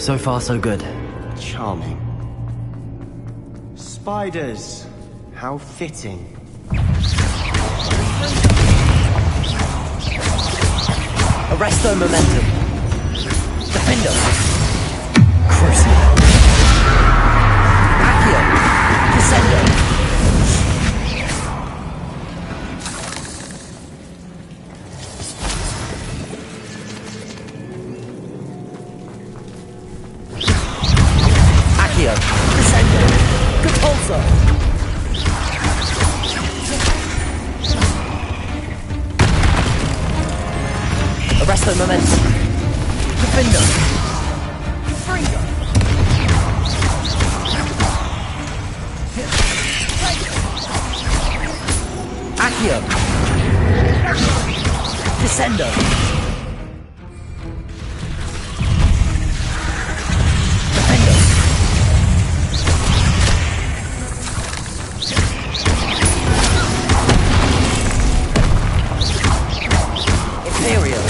So far, so good. Charming. Spiders. How fitting. Arresto momentum. Defendo. Crucio. Accio. Descendo. Accio. Descendo. Capulso. Arresto momentum. Defendo. Fringo. Accio. Descendo. Defendo. Imperial.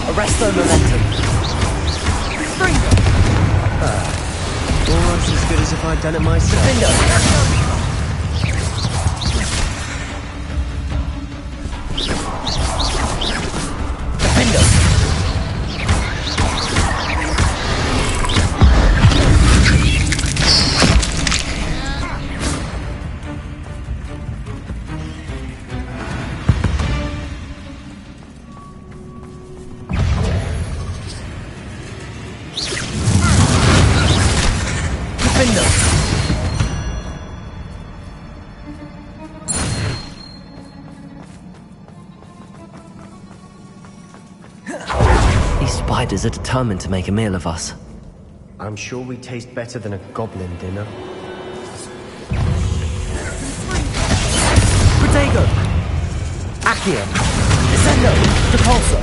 Arresto momentum. Fringo. Almost as good as if I'd done it myself. Defendo. Defendo. These spiders are determined to make a meal of us. I'm sure we taste better than a goblin dinner. Protego! Accio! Descendo! Depulso!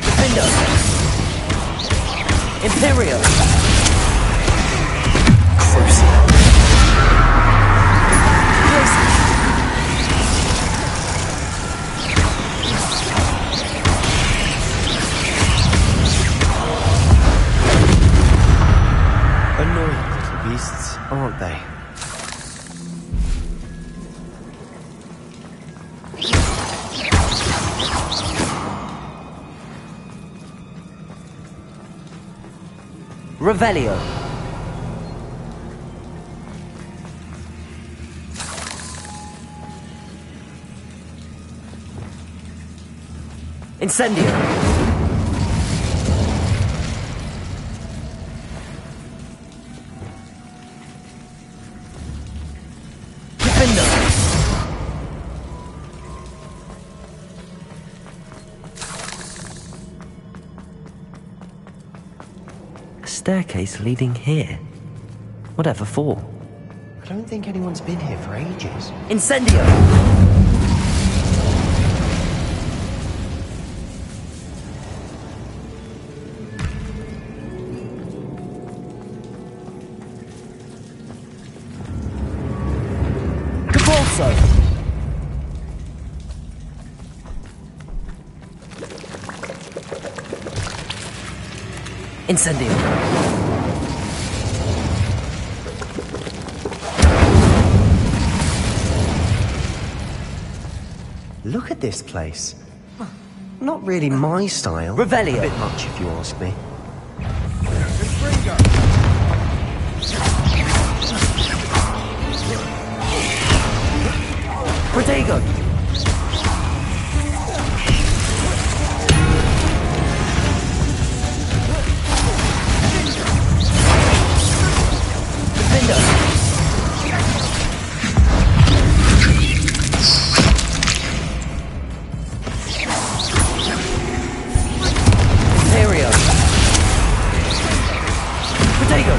Defendo! Imperial! Crucio! Annoying little beasts, aren't they? Revelio. Incendio. Defendo. A staircase leading here. Whatever for? I don't think anyone's been here for ages. Incendio. Capulso. Incendio. Look at this place. Not really my style. Revelio. A bit much if you ask me. Protego. Defendo. Imperio. Protego.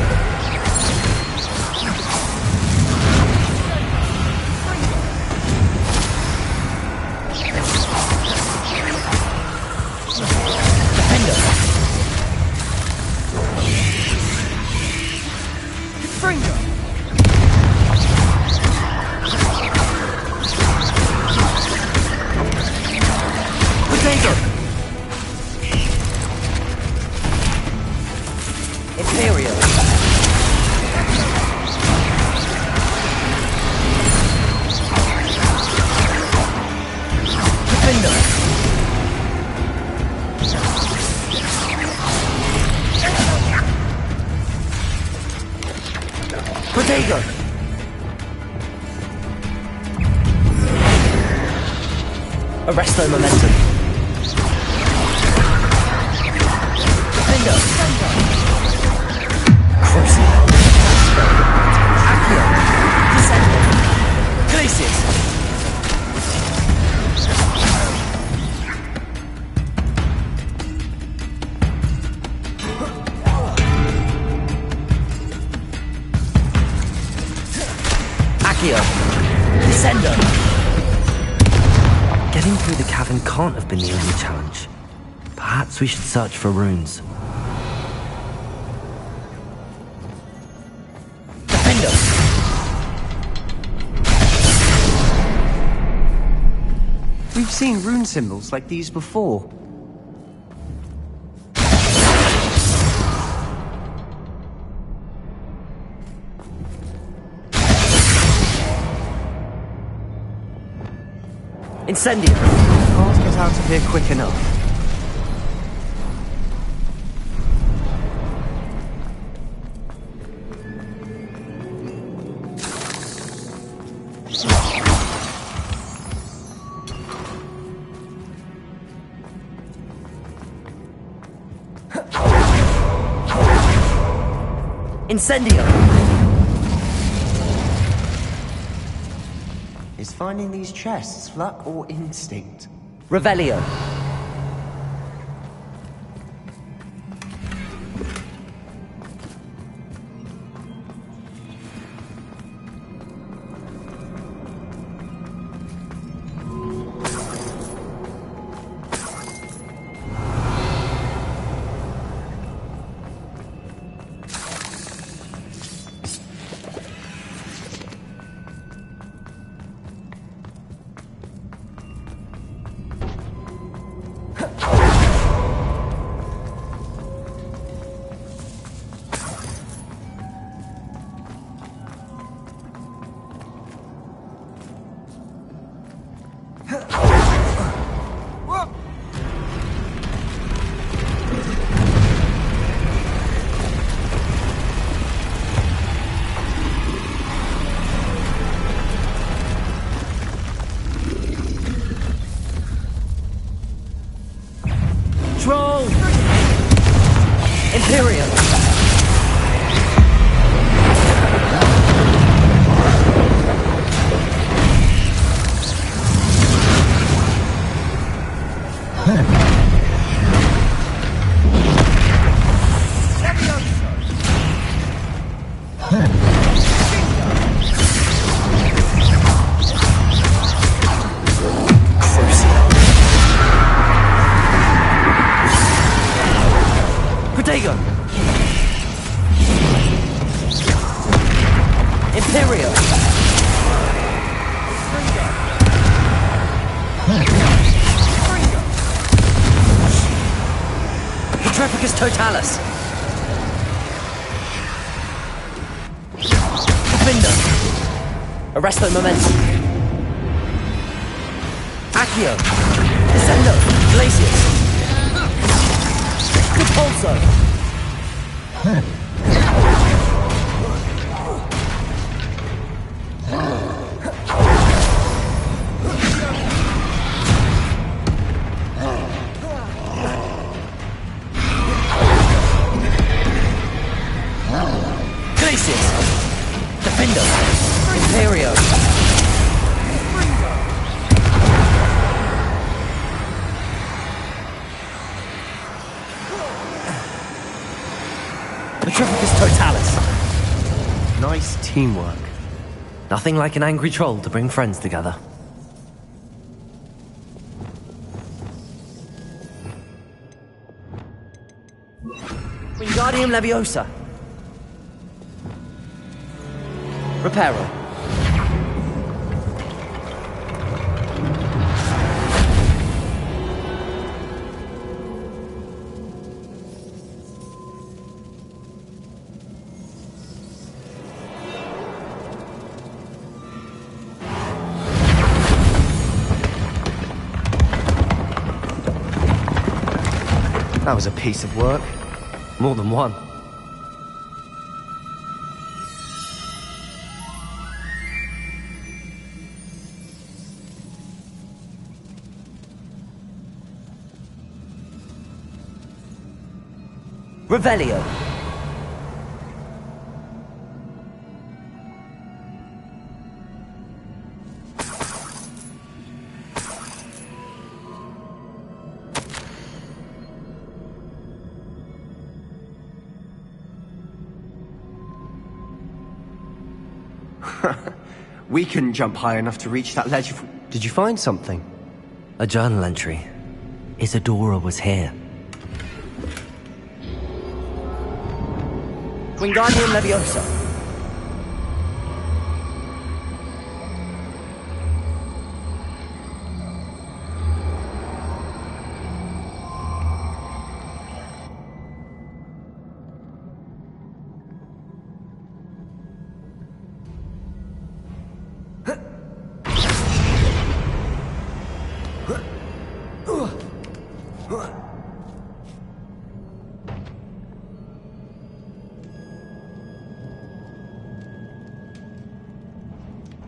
Defender! Protego! Arresto momentum. Defender! Crucial. Accio! Descender! Glacius! Descender! Getting through the cavern can't have been the only challenge. Perhaps we should search for runes. Defender! We've seen rune symbols like these before. Incendio! Can't get out of here quick enough. Incendio! Is finding these chests luck or instinct? Revelio! Troll! Imperium! Protego! Imperial! Petrificus Totalis! Defender! Arresto Momentum! Accio! Descendo! Glacius! Repulso! Glacius! Defendo! Imperio! Petrificus Totalis! Nice teamwork. Nothing like an angry troll to bring friends together. Wingardium Leviosa! Reparo! That was a piece of work. More than one. Revelio. We couldn't jump high enough to reach that ledge. Did you find something? A journal entry. Isadora was here. Wingardium Leviosa.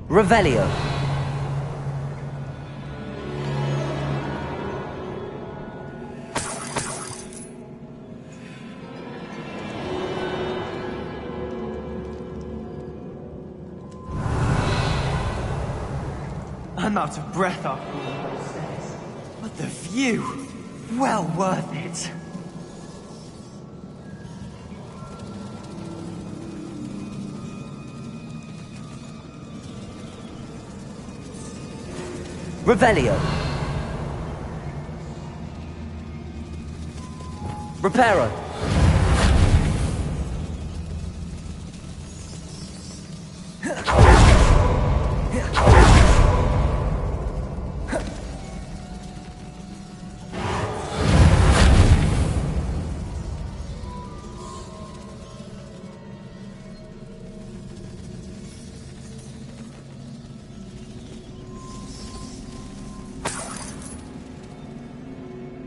Revelio. I'm out of breath after all of those stairs. But the view! Well worth it. Revelio. Reparo.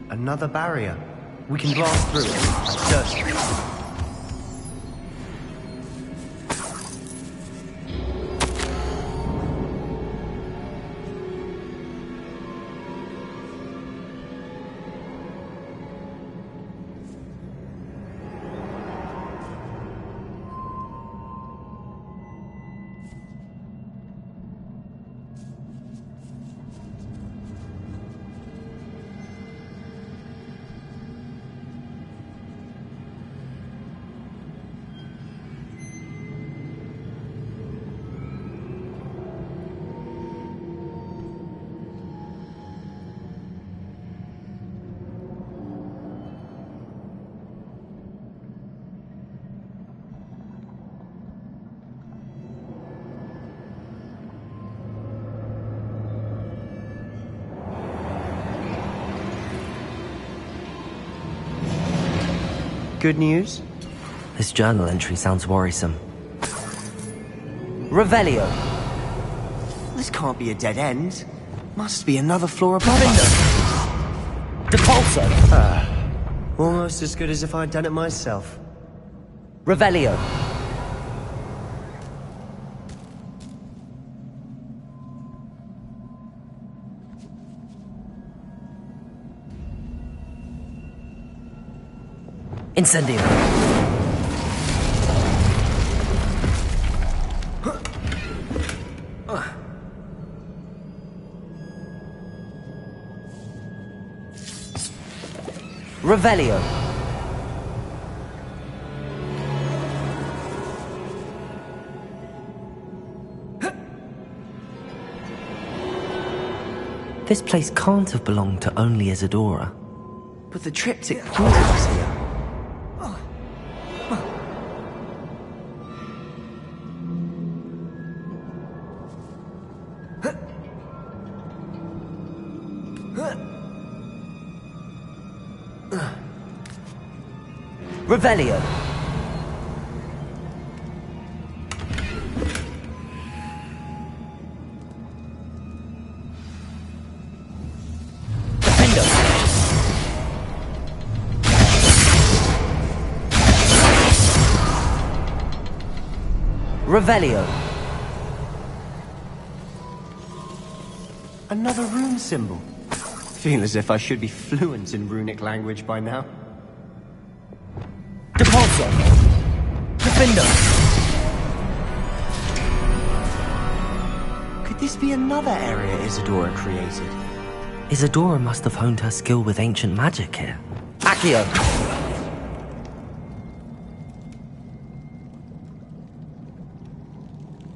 Another barrier. We can blast through it, certainly. Good news? This journal entry sounds worrisome. Revelio. This can't be a dead end. Must be another floor above us. Depulso. Almost as good as if I'd done it myself. Revelio. Incendio. Revelio. This place can't have belonged to only Isadora. But the triptych pointed us here. Revelio. Defendo. Revelio. Another rune symbol. Feel as if I should be fluent in runic language by now. Depulso. Defender. Could this be another area Isadora created? Isadora must have honed her skill with ancient magic here. Accio.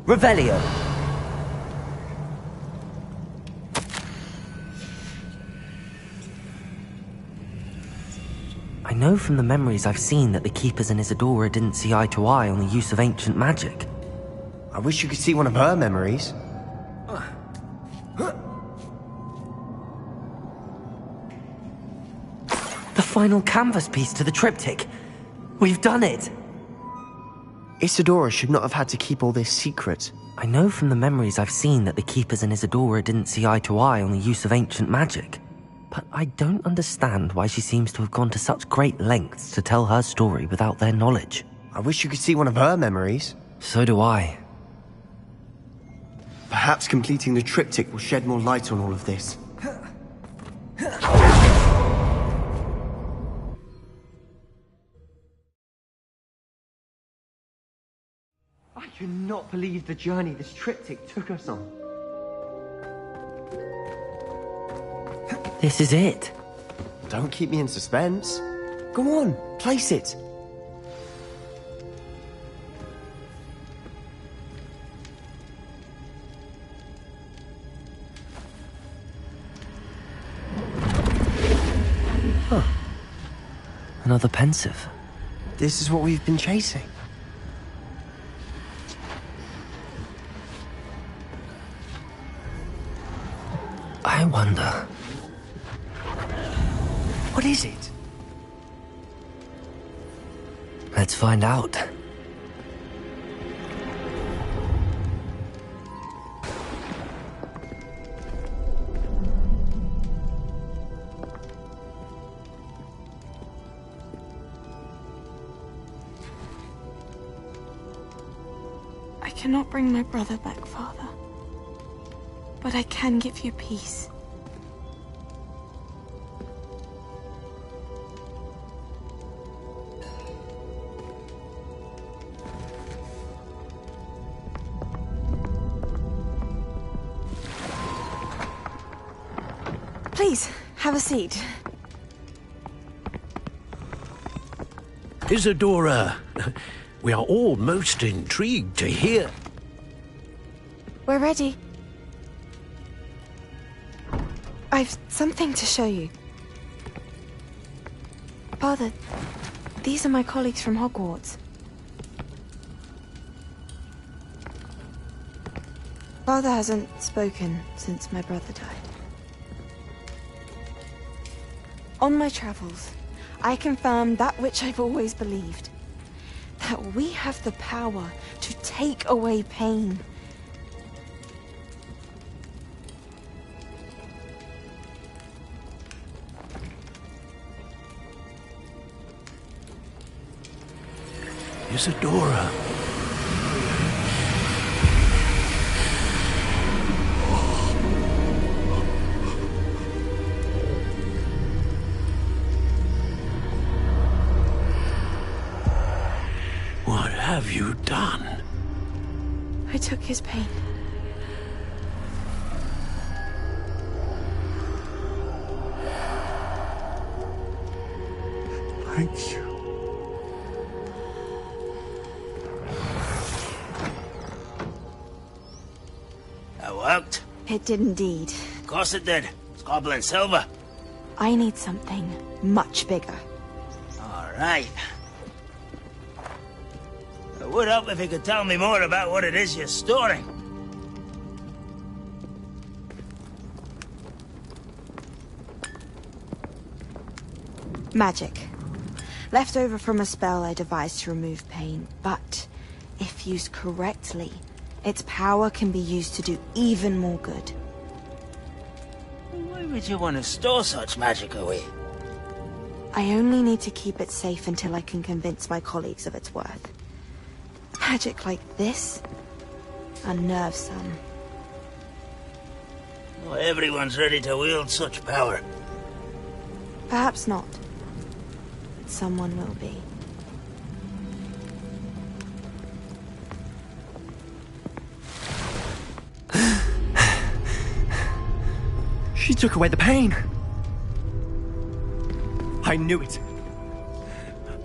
Revelio. I know from the memories I've seen that the Keepers and Isadora didn't see eye to eye on the use of ancient magic. I wish you could see one of her memories. The final canvas piece to the triptych. We've done it! Isadora should not have had to keep all this secret. I know from the memories I've seen that the Keepers and Isadora didn't see eye to eye on the use of ancient magic. But I don't understand why she seems to have gone to such great lengths to tell her story without their knowledge. I wish you could see one of her memories. So do I. Perhaps completing the triptych will shed more light on all of this. I cannot believe the journey this triptych took us on. This is it. Don't keep me in suspense. Go on, place it. Huh. Another pensive. This is what we've been chasing. I wonder... What is it? Let's find out. I cannot bring my brother back, Father. But I can give you peace. Please, have a seat. Isadora, we are all most intrigued to hear. We're ready. I've something to show you. Father, these are my colleagues from Hogwarts. Father hasn't spoken since my brother died. On my travels, I confirmed that which I've always believed. That we have the power to take away pain. Isadora. What have you done? I took his pain. Thank you. That worked? It did indeed. Of course it did. It's goblin silver. I need something much bigger. All right. It would help if you could tell me more about what it is you're storing. Magic. Left over from a spell I devised to remove pain, but if used correctly, its power can be used to do even more good. Why would you want to store such magic away? I only need to keep it safe until I can convince my colleagues of its worth. Magic like this Unnervesome. Not everyone's ready to wield such power. Perhaps not. But someone will be. She took away the pain. I knew it.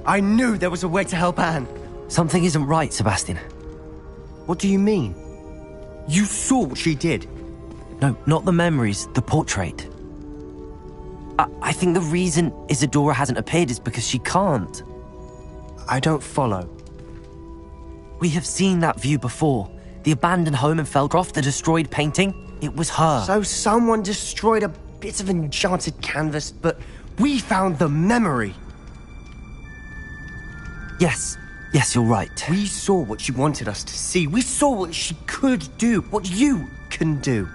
I knew there was a way to help Anne. Something isn't right, Sebastian. What do you mean? You saw what she did. No, not the memories, the portrait. I think the reason Isadora hasn't appeared is because she can't. I don't follow. We have seen that view before. The abandoned home in Feldcroft, the destroyed painting. It was her. So someone destroyed a bit of enchanted canvas, but we found the memory. Yes, you're right. We saw what she wanted us to see. We saw what she could do, what you can do.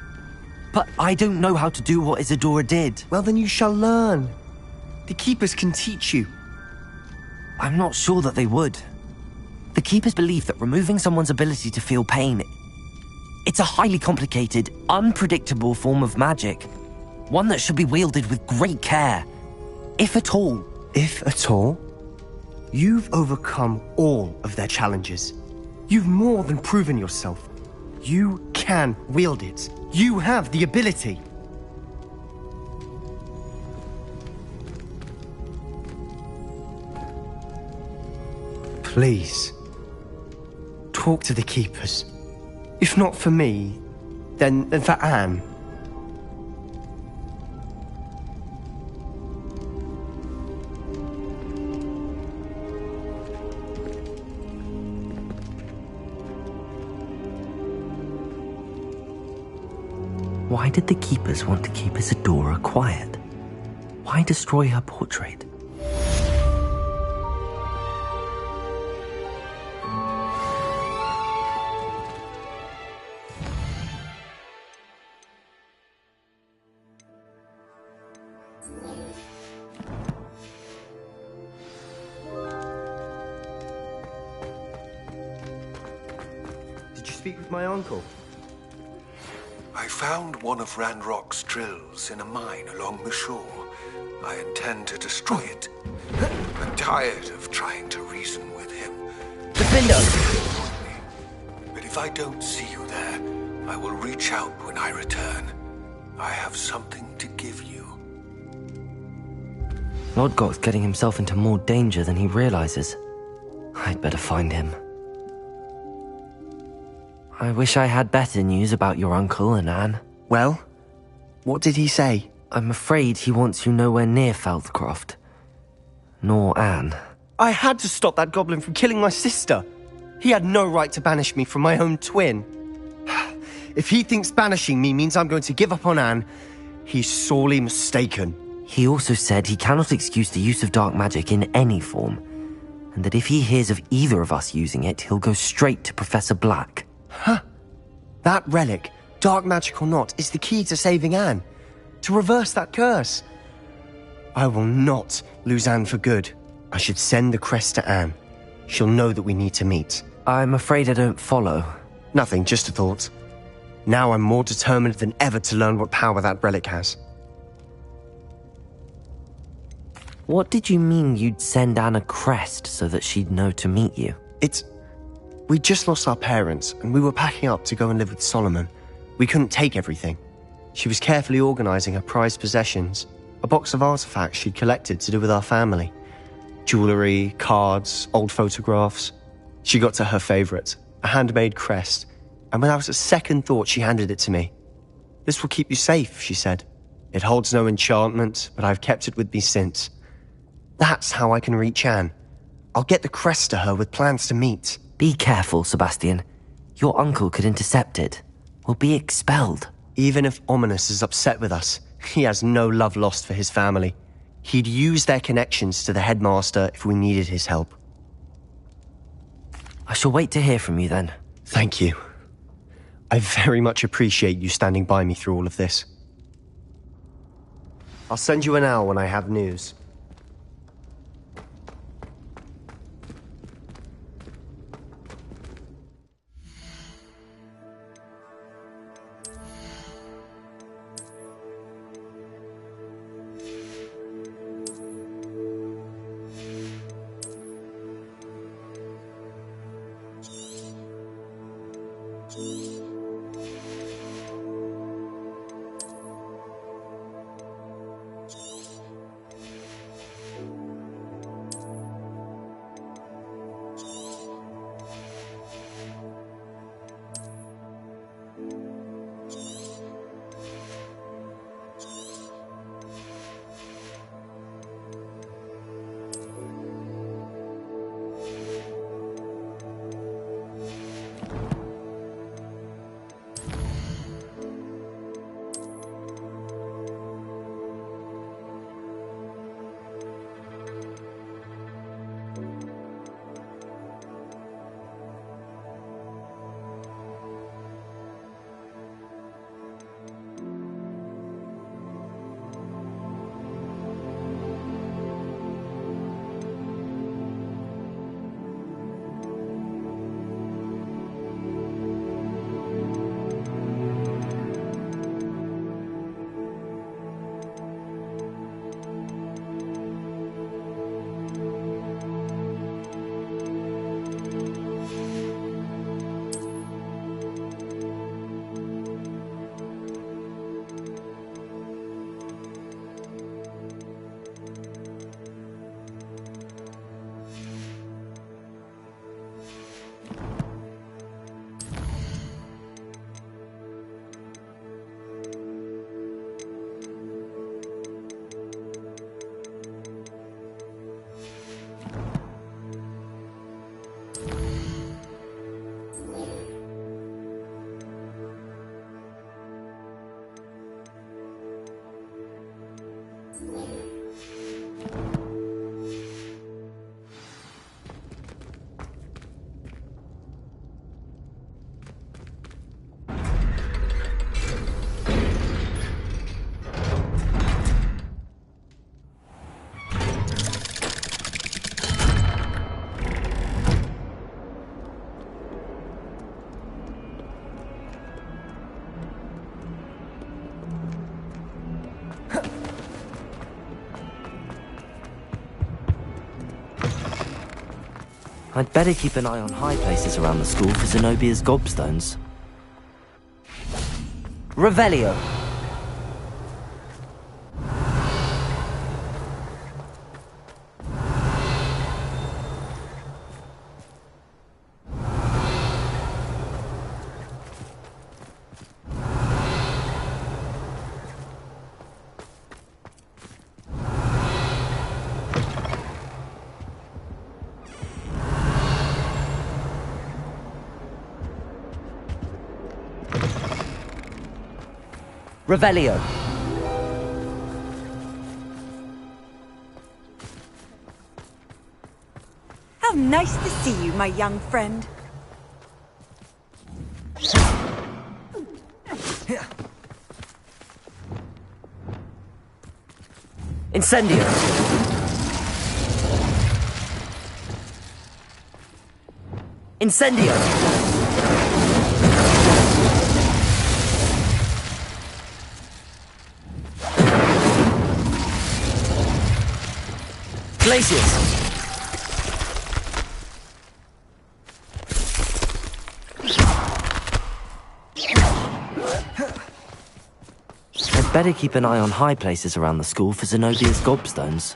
But I don't know how to do what Isadora did. Well, then you shall learn. The Keepers can teach you. I'm not sure that they would. The Keepers believe that removing someone's ability to feel pain, it's a highly complicated, unpredictable form of magic. One that should be wielded with great care. If at all. If at all? You've overcome all of their challenges. You've more than proven yourself. You can wield it. You have the ability. Please, talk to the Keepers. If not for me, then for Anne. Why did the Keepers want to keep Isadora quiet? Why destroy her portrait? Did you speak with my uncle? I found one of Ranrock's drills in a mine along the shore. I intend to destroy it. I'm tired of trying to reason with him. But if I don't see you there, I will reach out when I return. I have something to give you. Lodgok's getting himself into more danger than he realizes. I'd better find him. I wish I had better news about your uncle and Anne. Well, what did he say? I'm afraid he wants you nowhere near Feldcroft. Nor Anne. I had to stop that goblin from killing my sister. He had no right to banish me from my own twin. If he thinks banishing me means I'm going to give up on Anne, he's sorely mistaken. He also said he cannot excuse the use of dark magic in any form, and that if he hears of either of us using it, he'll go straight to Professor Black. Huh. That relic, dark magic or not, is the key to saving Anne. To reverse that curse. I will not lose Anne for good. I should send the crest to Anne. She'll know that we need to meet. I'm afraid I don't follow. Nothing, just a thought. Now I'm more determined than ever to learn what power that relic has. What did you mean you'd send Anne a crest so that she'd know to meet you? We just lost our parents, and we were packing up to go and live with Solomon. We couldn't take everything. She was carefully organizing her prized possessions, a box of artifacts she'd collected to do with our family. Jewelry, cards, old photographs. She got to her favorite, a handmade crest, and without a second thought she handed it to me. "This will keep you safe," she said. "It holds no enchantment, but I've kept it with me since. That's how I can reach Anne. I'll get the crest to her with plans to meet." Be careful, Sebastian. Your uncle could intercept it. We'll be expelled. Even if Ominous is upset with us, he has no love lost for his family. He'd use their connections to the headmaster if we needed his help. I shall wait to hear from you then. Thank you. I very much appreciate you standing by me through all of this. I'll send you an owl when I have news. I'd better keep an eye on high places around the school for Zenobia's gobstones. Revelio! Revelio. How nice to see you, my young friend. Incendio. Incendio. Glacius! I'd better keep an eye on high places around the school for Zenobia's gobstones.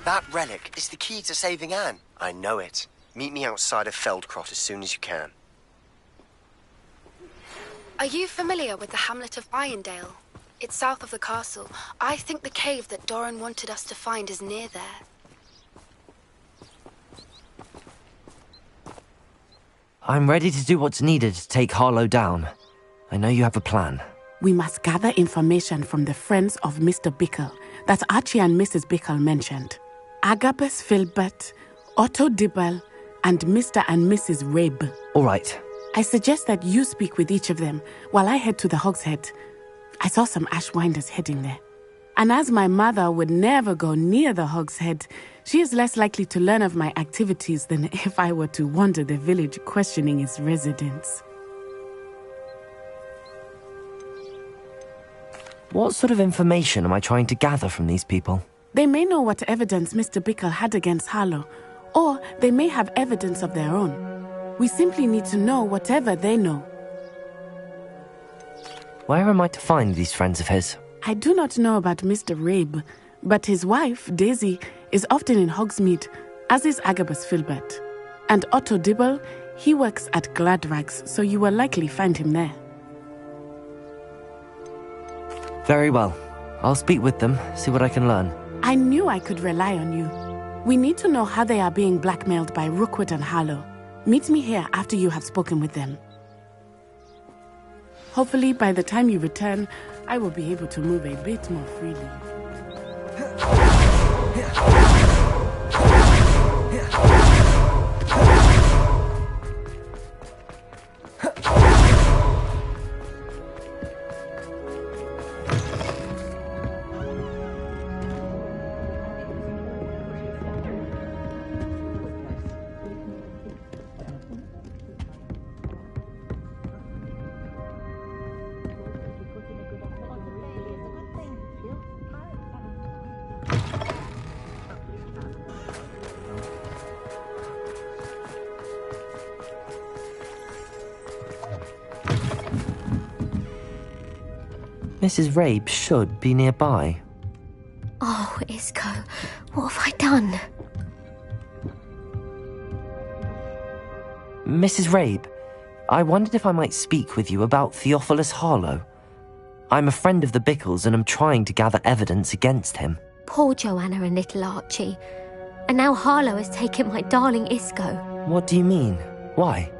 That relic is the key to saving Anne. I know it. Meet me outside of Feldcrot as soon as you can. Are you familiar with the hamlet of Irondale? It's south of the castle. I think the cave that Doran wanted us to find is near there. I'm ready to do what's needed to take Harlow down. I know you have a plan. We must gather information from the friends of Mr. Bickle that Archie and Mrs. Bickle mentioned. Agabus Filbert, Otto Dibble, and Mr. and Mrs. Rabe. All right. I suggest that you speak with each of them while I head to the Hogshead. I saw some Ashwinders heading there. And as my mother would never go near the Hogshead, she is less likely to learn of my activities than if I were to wander the village questioning its residents. What sort of information am I trying to gather from these people? They may know what evidence Mr. Bickle had against Harlow, or they may have evidence of their own. We simply need to know whatever they know. Where am I to find these friends of his? I do not know about Mr. Rabe, but his wife, Daisy, is often in Hogsmeade, as is Agabus Filbert. And Otto Dibble He works at Gladrags, so you will likely find him there. Very well. I'll speak with them, see what I can learn. I knew I could rely on you. We need to know how they are being blackmailed by Rookwood and Harlow. Meet me here after you have spoken with them. Hopefully, by the time you return, I will be able to move a bit more freely. Mrs. Rabe should be nearby. Oh, Isco, what have I done? Mrs. Rabe, I wondered if I might speak with you about Theophilus Harlow. I'm a friend of the Bickles and am trying to gather evidence against him. Poor Joanna and little Archie. And now Harlow has taken my darling Isco. What do you mean? Why?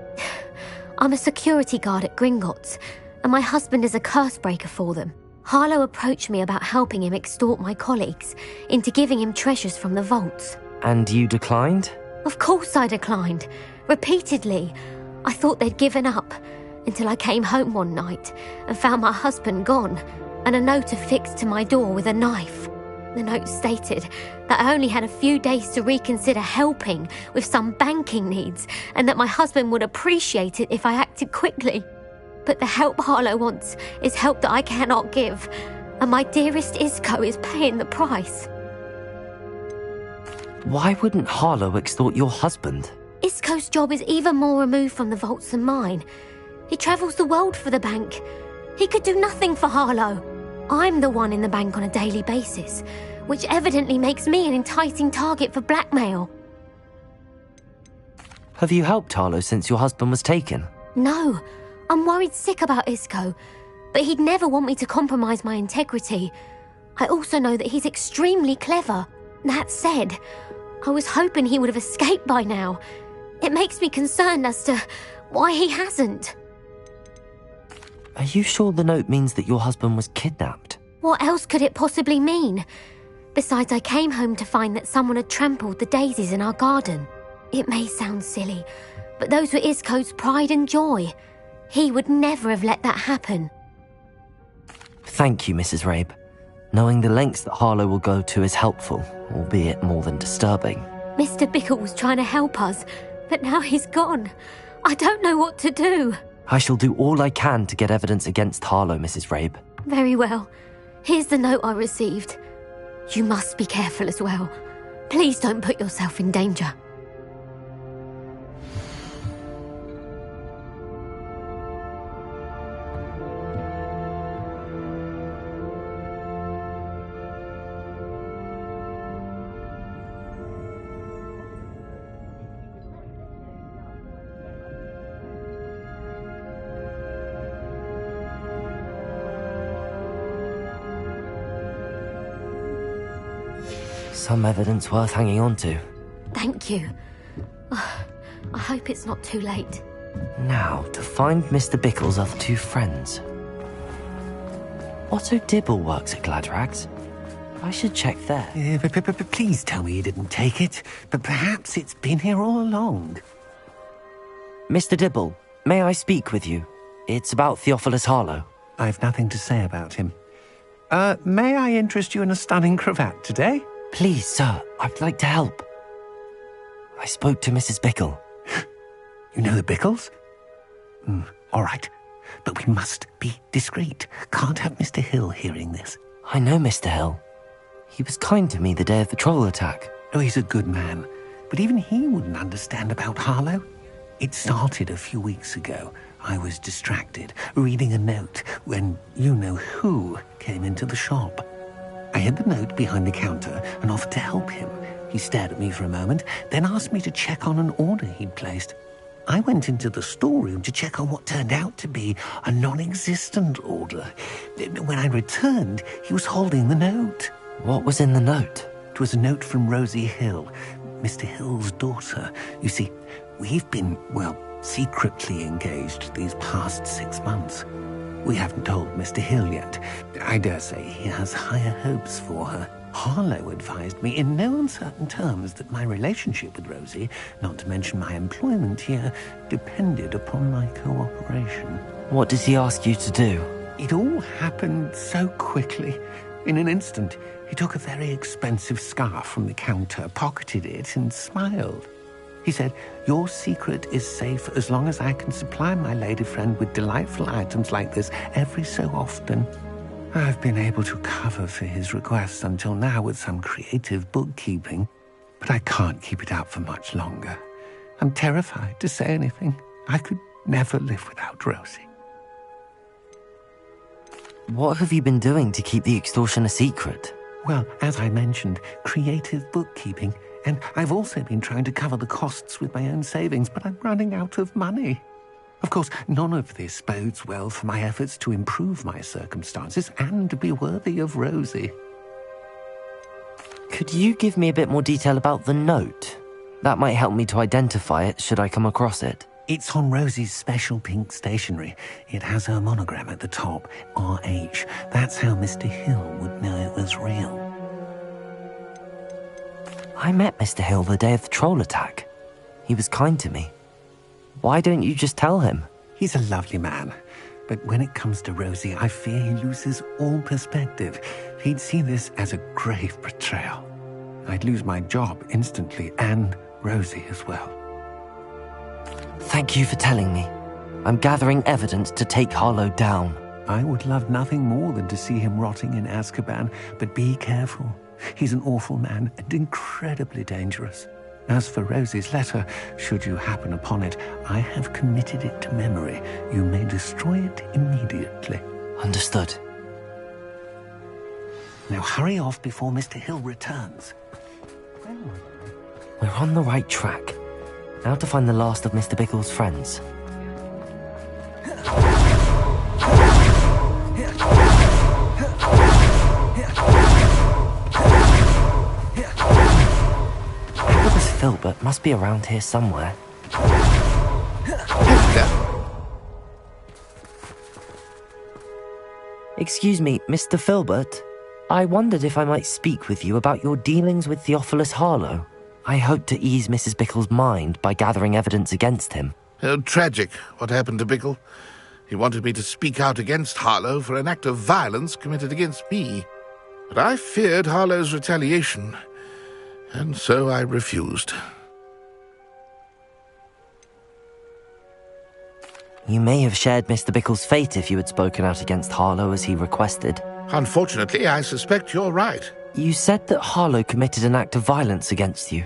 I'm a security guard at Gringotts, and my husband is a curse breaker for them. Harlow approached me about helping him extort my colleagues into giving him treasures from the vaults. And you declined? Of course I declined. Repeatedly. I thought they'd given up, until I came home one night and found my husband gone, and a note affixed to my door with a knife. The note stated that I only had a few days to reconsider helping with some banking needs, and that my husband would appreciate it if I acted quickly. But the help Harlow wants is help that I cannot give, and my dearest Isco is paying the price. Why wouldn't Harlow extort your husband? Isco's job is even more removed from the vaults than mine. He travels the world for the bank. He could do nothing for Harlow. I'm the one in the bank on a daily basis, which evidently makes me an enticing target for blackmail. Have you helped Harlow since your husband was taken? No, I'm worried sick about Isco, but he'd never want me to compromise my integrity. I also know that he's extremely clever. That said, I was hoping he would have escaped by now. It makes me concerned as to why he hasn't. Are you sure the note means that your husband was kidnapped? What else could it possibly mean? Besides, I came home to find that someone had trampled the daisies in our garden. It may sound silly, but those were Isco's pride and joy. He would never have let that happen. Thank you, Mrs. Rabe. Knowing the lengths that Harlow will go to is helpful, albeit more than disturbing. Mr. Bickle was trying to help us, but now he's gone. I don't know what to do. I shall do all I can to get evidence against Harlow, Mrs. Rabe. Very well. Here's the note I received. You must be careful as well. Please don't put yourself in danger. Some evidence worth hanging on to. Thank you. I hope it's not too late. Now, to find Mr. Bickle's other two friends. Otto Dibble works at Gladrags. I should check there. Please tell me you didn't take it. But perhaps it's been here all along. Mr. Dibble, may I speak with you? It's about Theophilus Harlow. I've nothing to say about him. May I interest you in a stunning cravat today? Please, sir, I'd like to help. I spoke to Mrs. Bickle. You know the Bickles? All right. But we must be discreet. Can't have Mr. Hill hearing this. I know Mr. Hill. He was kind to me the day of the troll attack. Oh, he's a good man. But even he wouldn't understand about Harlow. It started a few weeks ago. I was distracted, reading a note, when you-know-who came into the shop. I hid the note behind the counter and offered to help him. He stared at me for a moment, then asked me to check on an order he'd placed. I went into the storeroom to check on what turned out to be a non-existent order. When I returned, he was holding the note. What was in the note? It was a note from Rosie Hill, Mr. Hill's daughter. You see, we've been, well, secretly engaged these past 6 months. We haven't told Mr. Hill yet. I dare say he has higher hopes for her. Harlow advised me in no uncertain terms that my relationship with Rosie, not to mention my employment here, depended upon my cooperation. What did he ask you to do? It all happened so quickly. In an instant, he took a very expensive scarf from the counter, pocketed it, and smiled. He said, "Your secret is safe as long as I can supply my lady friend with delightful items like this every so often." I've been able to cover for his requests until now with some creative bookkeeping, but I can't keep it up for much longer. I'm terrified to say anything. I could never live without Rosie. What have you been doing to keep the extortion a secret? Well, as I mentioned, creative bookkeeping, and I've also been trying to cover the costs with my own savings, but I'm running out of money. Of course, none of this bodes well for my efforts to improve my circumstances and to be worthy of Rosie. Could you give me a bit more detail about the note? That might help me to identify it should I come across it. It's on Rosie's special pink stationery. It has her monogram at the top, RH. That's how Mr. Hill would know it was real. I met Mr. Hill the day of the troll attack. He was kind to me. Why don't you just tell him? He's a lovely man. But when it comes to Rosie, I fear he loses all perspective. He'd see this as a grave betrayal. I'd lose my job instantly, and Rosie as well. Thank you for telling me. I'm gathering evidence to take Harlow down. I would love nothing more than to see him rotting in Azkaban, but be careful. He's an awful man and incredibly dangerous. As for Rosie's letter, should you happen upon it, I have committed it to memory. You may destroy it immediately. Understood. Now hurry off before Mr. Hill returns. We're on the right track. Now to find the last of Mr. Bickle's friends. Albus Filbert must be around here somewhere. Excuse me, Mr. Filbert. I wondered if I might speak with you about your dealings with Theophilus Harlow. I hope to ease Mrs. Bickle's mind by gathering evidence against him. Oh, tragic, what happened to Bickle. He wanted me to speak out against Harlow for an act of violence committed against me. But I feared Harlow's retaliation, and so I refused. You may have shared Mr. Bickle's fate if you had spoken out against Harlow as he requested. Unfortunately, I suspect you're right. You said that Harlow committed an act of violence against you.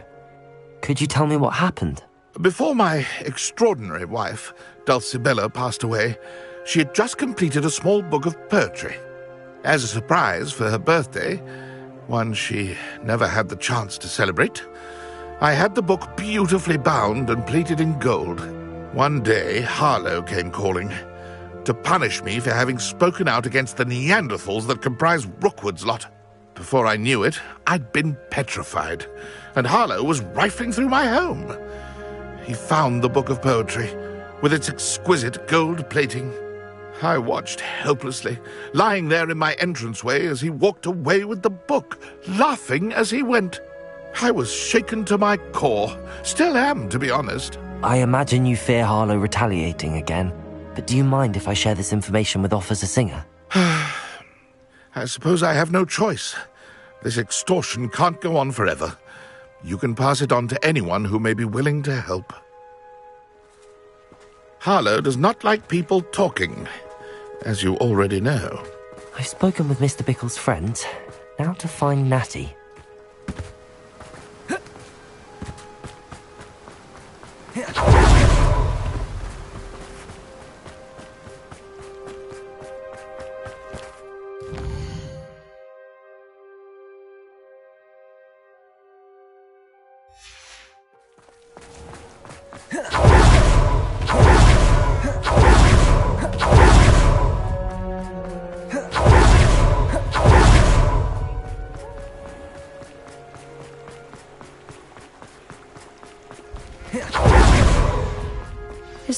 Could you tell me what happened? Before my extraordinary wife, Dulcibella, passed away, she had just completed a small book of poetry. As a surprise for her birthday, one she never had the chance to celebrate, I had the book beautifully bound and plated in gold. One day, Harlow came calling to punish me for having spoken out against the Neanderthals that comprise Rookwood's lot. Before I knew it, I'd been petrified, and Harlow was rifling through my home. He found the book of poetry, with its exquisite gold plating. I watched helplessly, lying there in my entranceway as he walked away with the book, laughing as he went. I was shaken to my core, still am, to be honest. I imagine you fear Harlow retaliating again, but do you mind if I share this information with Officer Singer? I suppose I have no choice. This extortion can't go on forever. You can pass it on to anyone who may be willing to help. Harlow does not like people talking, as you already know. I've spoken with Mr. Bickle's friends. Now to find Natty.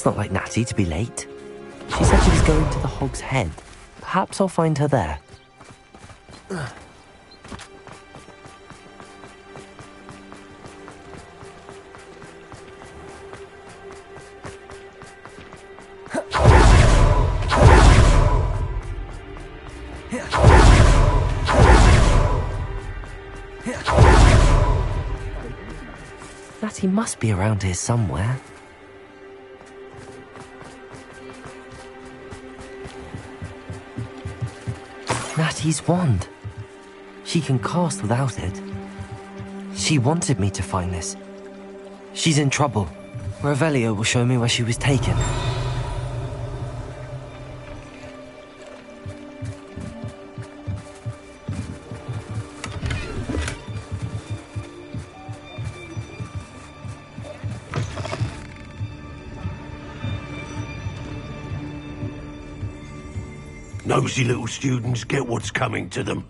It's not like Natty to be late. She said she was going to the Hog's Head. Perhaps I'll find her there. Natty must be around here somewhere. Natty's wand. She can cast without it. She wanted me to find this. She's in trouble. Revelio will show me where she was taken. Nosy little students get what's coming to them.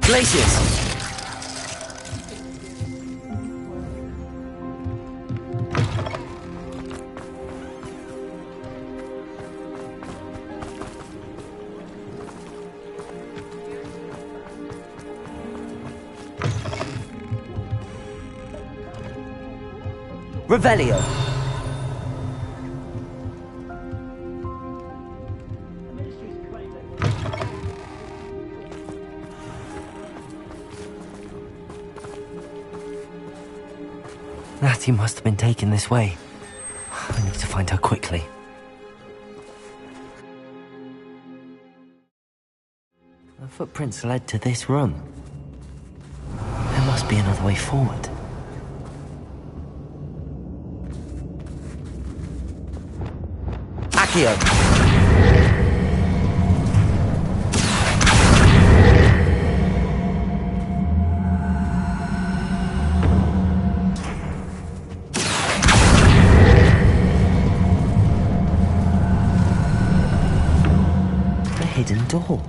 Glacius! Revelio! Natty must have been taken this way. I need to find her quickly. The footprints led to this room. There must be another way forward. Accio! Hidden door.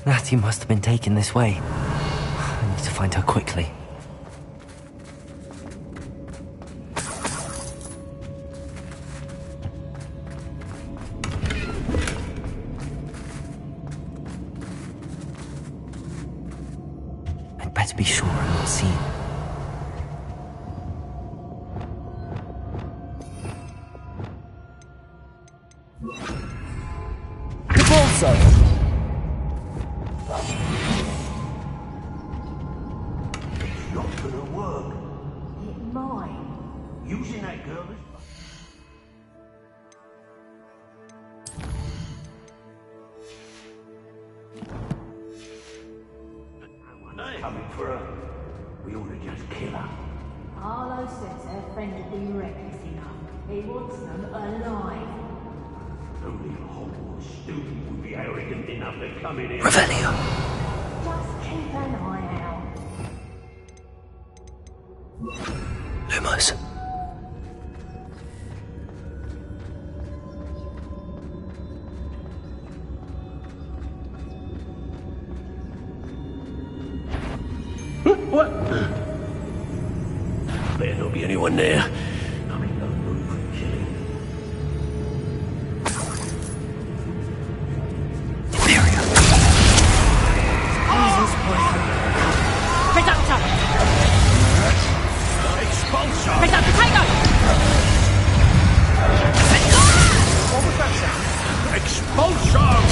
Natty must have been taken this way. I need to find her quickly. I'd better be sure I'm not seen. Also. It's not gonna work. It might. Using that girl is... coming for her. We ought to just kill her. Harlow says her friend will be reckless enough. He wants them alive. Only a Hogwarts student would be arrogant enough to come in here. Revelio! Just keep an eye out. Lumos. What? Better not be anyone there. I'm in no mood for killing. Expulsion! Pick up potato! What was that sound? Expulsion!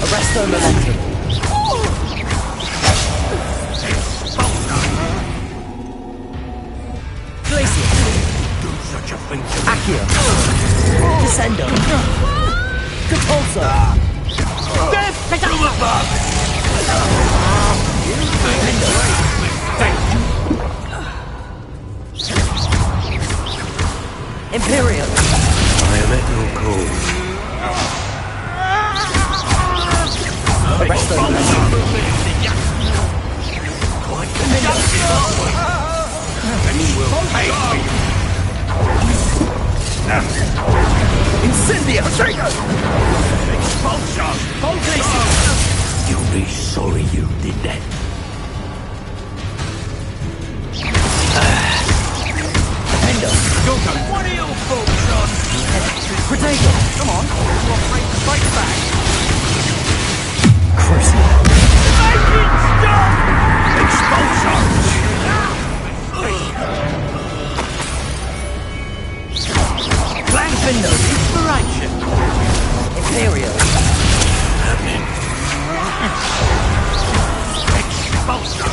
Arresto momentum. Glacius! Do such a thing to me. Accio! Descendo! Capulso! Death! Pick up the bug! Imperial! I am at your call. Arresto momentum. Quite conductive. And you will pay me. Incendio! Expulsion! You'll be sorry you did that. What are your thoughts on? Protego! Come on, you're afraid to fight back. Crucible! Make it stop! Expulsor! Blankfinder! Inspiration! Imperial! Expulsor!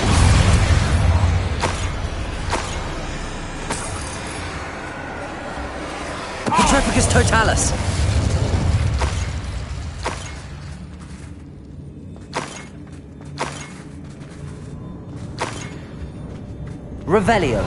Petrepicus Totalis! Revelio!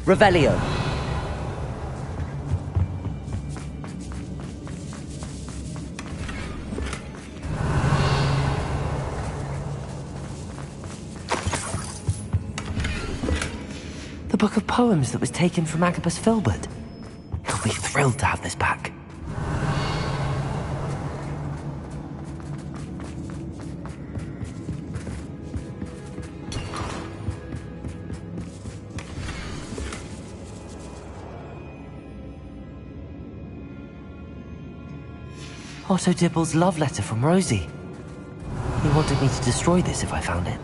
Revelio. The book of poems that was taken from Agabus Filbert. He'll be thrilled to have this back. Otto Dibble's love letter from Rosie. He wanted me to destroy this if I found it.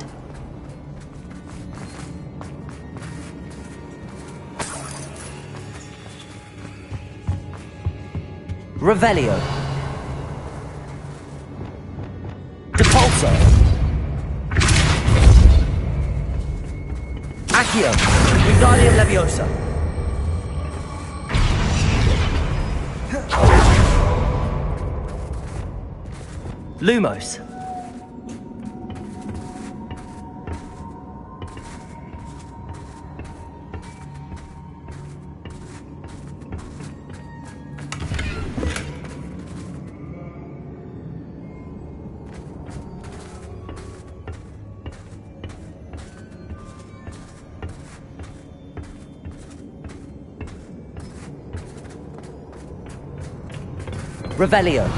Revelio. Depulso. Accio. Wingardium Leviosa. Lumos. Revelio.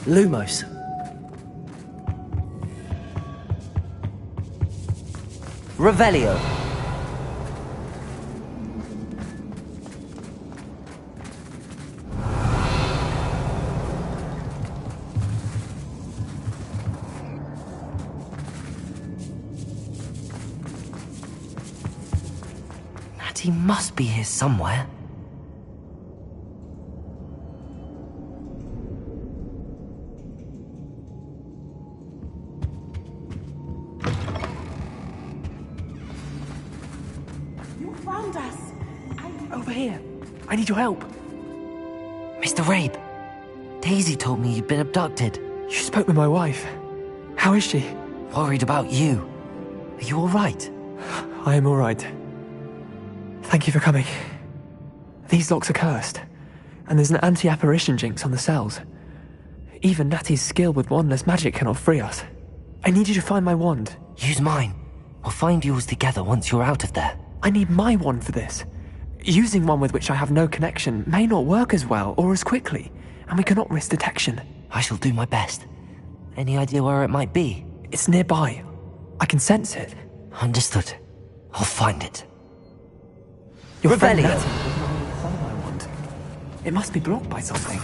Lumos. Revelio. Natty must be here somewhere. Over here. I need your help. Mr. Rabe, Daisy told me you'd been abducted. You spoke with my wife. How is she? Worried about you. Are you all right? I am all right. Thank you for coming. These locks are cursed, and there's an anti-apparition jinx on the cells. Even Natty's skill with wandless magic cannot free us. I need you to find my wand. Use mine. We'll find yours together once you're out of there. I need my wand for this. Using one with which I have no connection may not work as well or as quickly, and we cannot risk detection. I shall do my best. Any idea where it might be? It's nearby. I can sense it. Understood. I'll find it. Your friend Revelio. Natty does not need to find my wand. It must be blocked by something.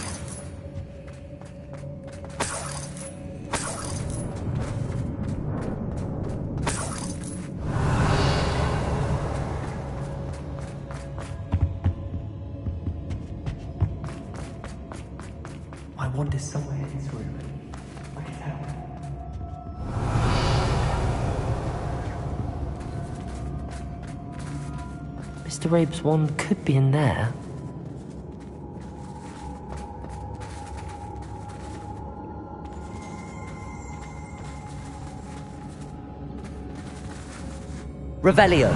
My wand is somewhere in this room. I can tell. Mr. Rabe's wand could be in there. Revelio.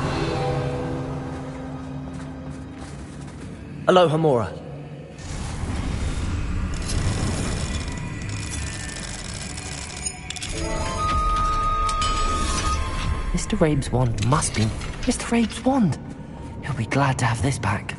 Aloha Mora. Mr. Rabe's wand must be Mr. Rabe's wand. He'll be glad to have this back.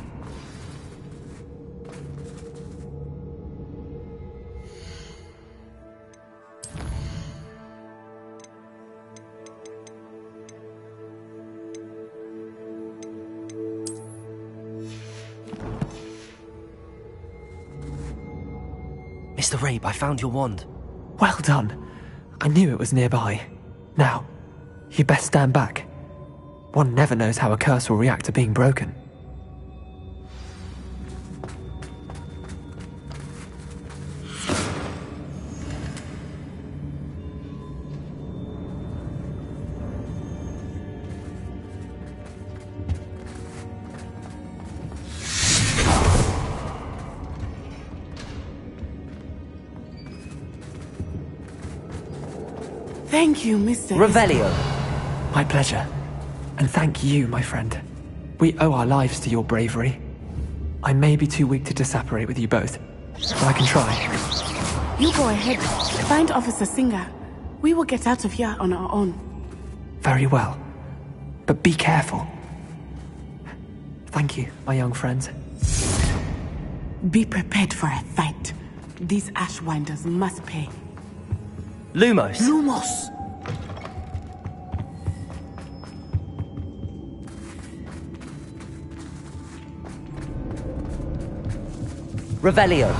Mr. Rabe, I found your wand. Well done. I knew it was nearby. Now, you best stand back. One never knows how a curse will react to being broken. Thank you, Mr. Revelio. My pleasure. And thank you, my friend. We owe our lives to your bravery. I may be too weak to disapparate with you both, but I can try. You go ahead. Find Officer Singer. We will get out of here on our own. Very well. But be careful. Thank you, my young friends. Be prepared for a fight. These Ashwinders must pay. Lumos. Lumos! Revelio.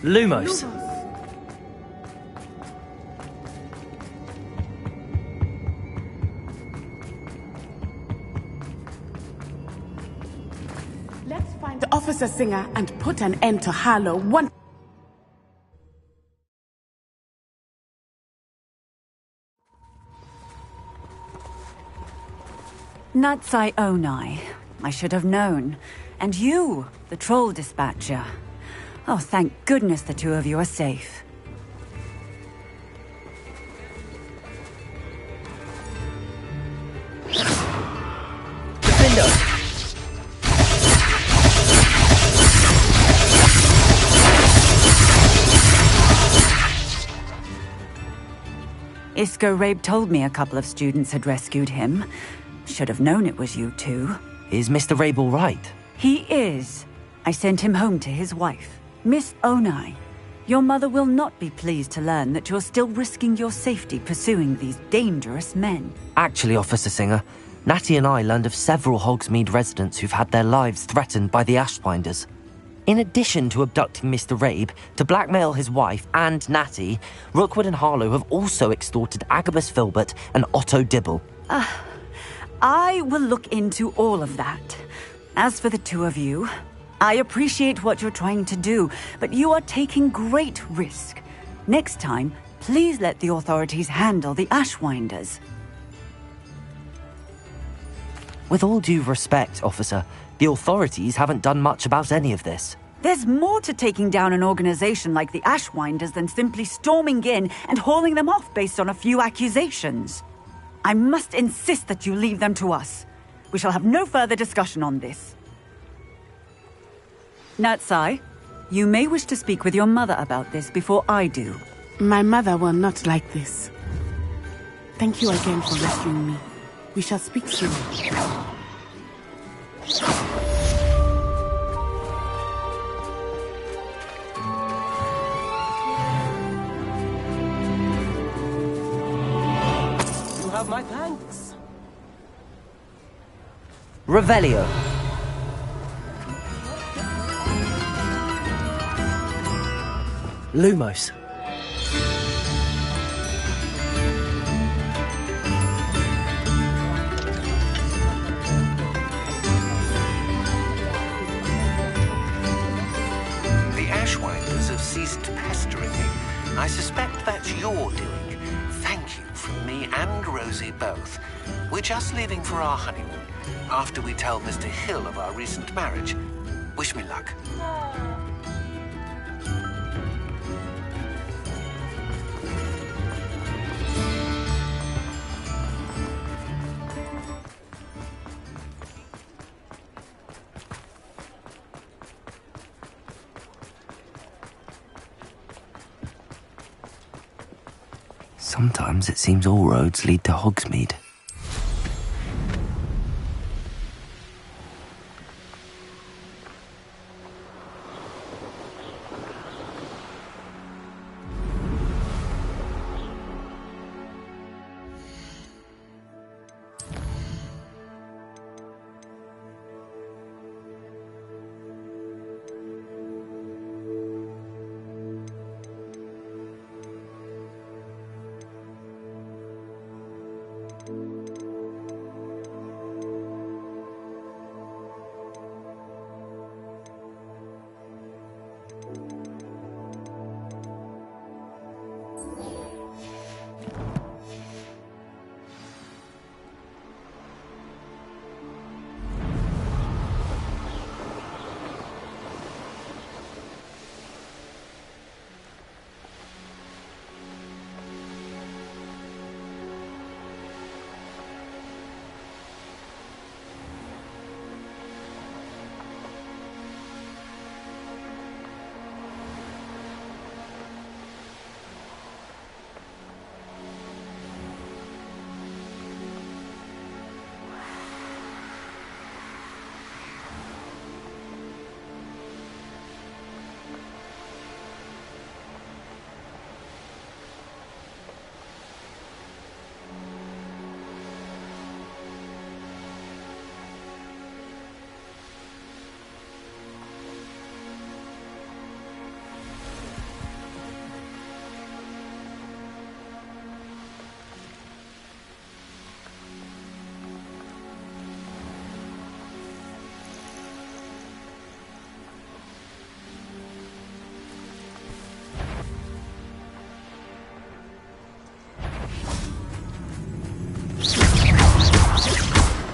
Lumos. Let's find Officer Singer and put an end to Harlow once. Natsai Onai. I should have known. And you, the troll dispatcher. Oh, thank goodness the two of you are safe. Defender! Isco Rabe told me a couple of students had rescued him. Should have known it was you two. Is Mr. Rabe all right? He is. I sent him home to his wife, Miss Onai. Your mother will not be pleased to learn that you're still risking your safety pursuing these dangerous men. Actually, Officer Singer, Natty and I learned of several Hogsmeade residents who've had their lives threatened by the Ashwinders. In addition to abducting Mr. Rabe to blackmail his wife and Natty, Rookwood and Harlow have also extorted Agabus Filbert and Otto Dibble. I will look into all of that. As for the two of you, I appreciate what you're trying to do, but you are taking great risk. Next time, please let the authorities handle the Ashwinders. With all due respect, officer, the authorities haven't done much about any of this. There's more to taking down an organization like the Ashwinders than simply storming in and hauling them off based on a few accusations. I must insist that you leave them to us. We shall have no further discussion on this. Natsai, you may wish to speak with your mother about this before I do. My mother will not like this. Thank you again for rescuing me. We shall speak soon. You have my thanks. Revelio. Lumos. The Ashwinders have ceased pestering me. I suspect that's your doing. Thank you from me and Rosie both. We're just leaving for our honeymoon, after we tell Mr. Hill of our recent marriage. Wish me luck. Sometimes it seems all roads lead to Hogsmeade.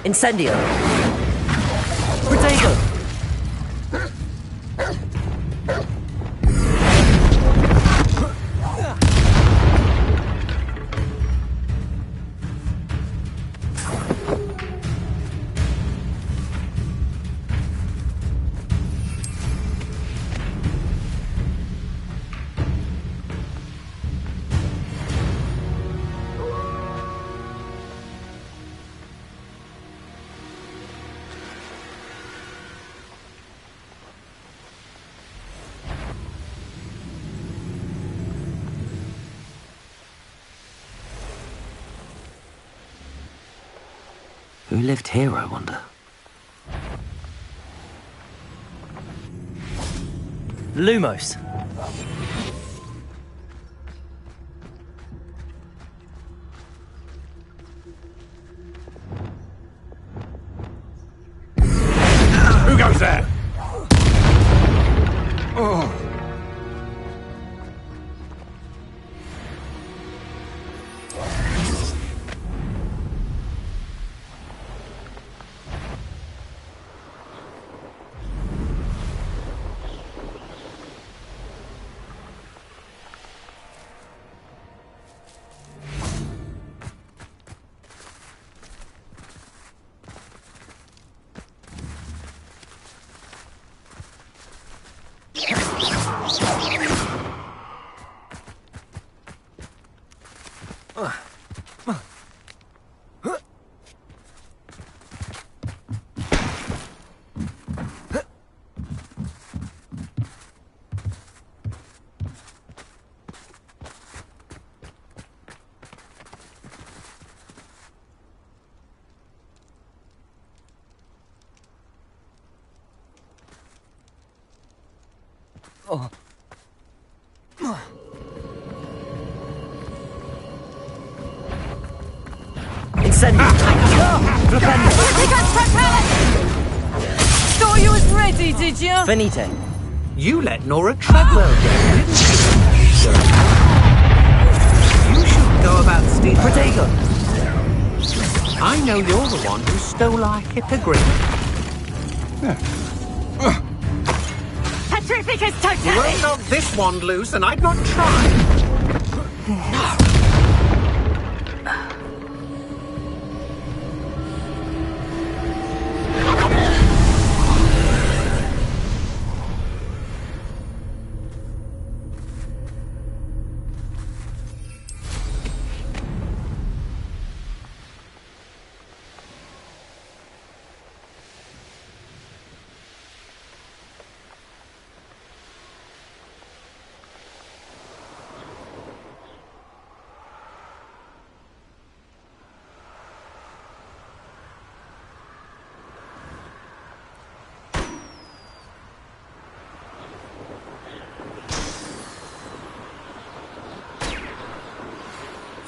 Incendio! Protego! Who lived here, I wonder? Lumos. Who goes there? Oh. Oh. Send it. Flipendo. Thought you was ready, did you? Finite. You let Nora Treadwell go, didn't you? You should go about stealing. Protego. I know you're the one who stole our hippogriff. Petrificus You totally! won't knock this wand loose, and I'd not try.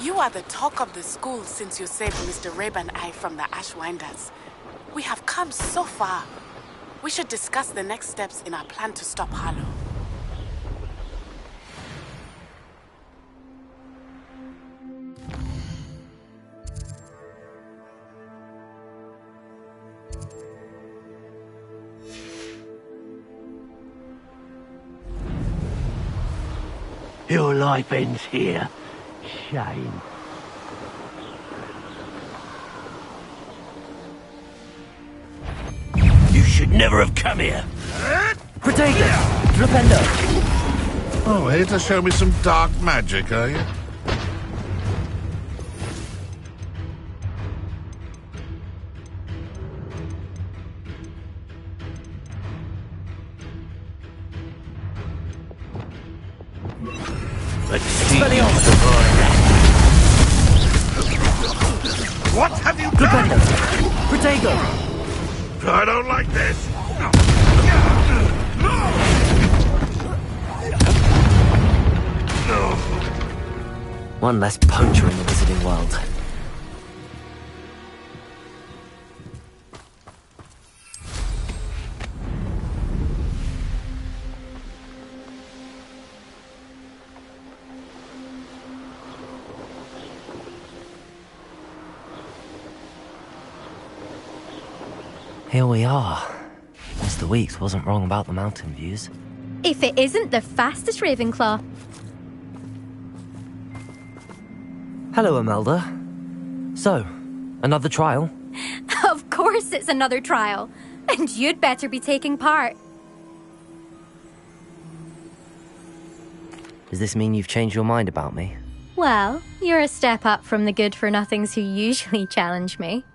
You are the talk of the school since you saved Mr. Rabe and I from the Ashwinders. We have come so far. We should discuss the next steps in our plan to stop Harlow. Your life ends here. Shame. You should never have come here. Protego. Flipendo. Oh, here to show me some dark magic, are you? Let's see. What have you Flipendo. done? Protego. I don't like this. One less poacher in the wizarding world. Here we are. Mr. Weeks wasn't wrong about the mountain views. If it isn't the fastest Ravenclaw. Hello, Imelda. So, another trial? Of course it's another trial. And you'd better be taking part. Does this mean you've changed your mind about me? Well, you're a step up from the good-for-nothings who usually challenge me.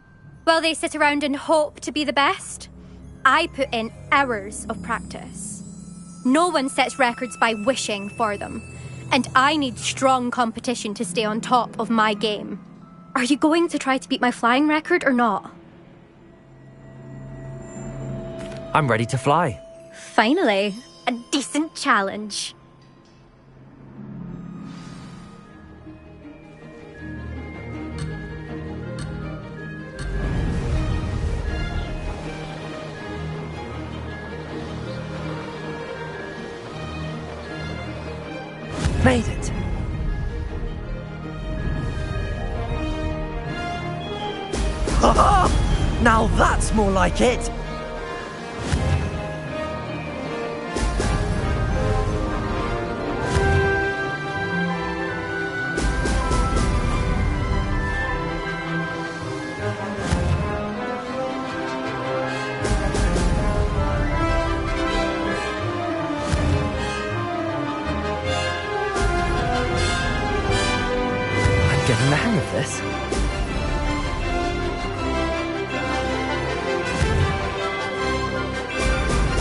While they sit around and hope to be the best, I put in hours of practice. No one sets records by wishing for them, and I need strong competition to stay on top of my game. Are you going to try to beat my flying record or not? I'm ready to fly. Finally, a decent challenge. Made it! Now that's more like it! Getting the hang of this.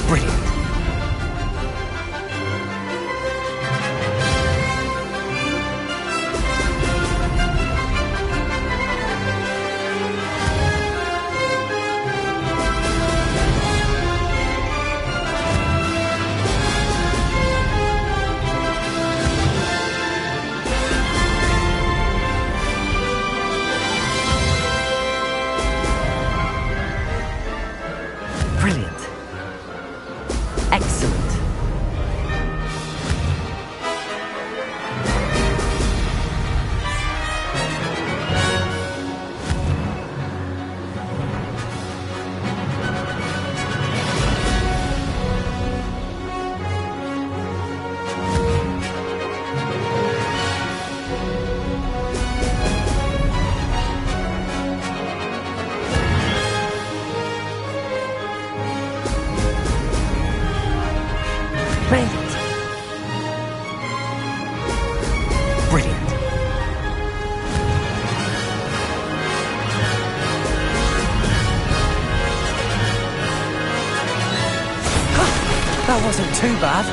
Brilliant. Excellent. That wasn't too bad.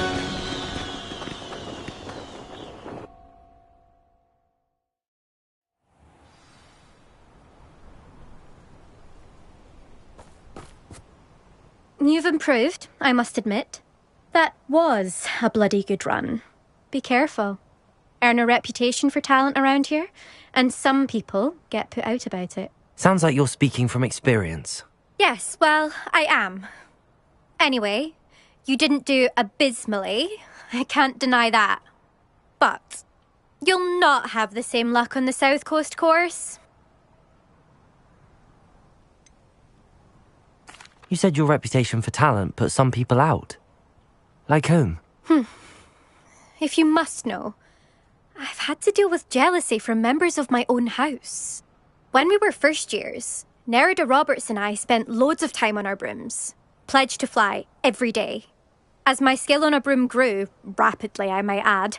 You've improved, I must admit. That was a bloody good run. Be careful. Earn a reputation for talent around here, and some people get put out about it. Sounds like you're speaking from experience. Yes, well, I am. Anyway, you didn't do abysmally. I can't deny that. But you'll not have the same luck on the South Coast course. You said your reputation for talent put some people out. Like whom? If you must know, I've had to deal with jealousy from members of my own house. When we were first years, Nerida Roberts and I spent loads of time on our brooms, pledged to fly every day. As my skill on a broom grew, rapidly I might add,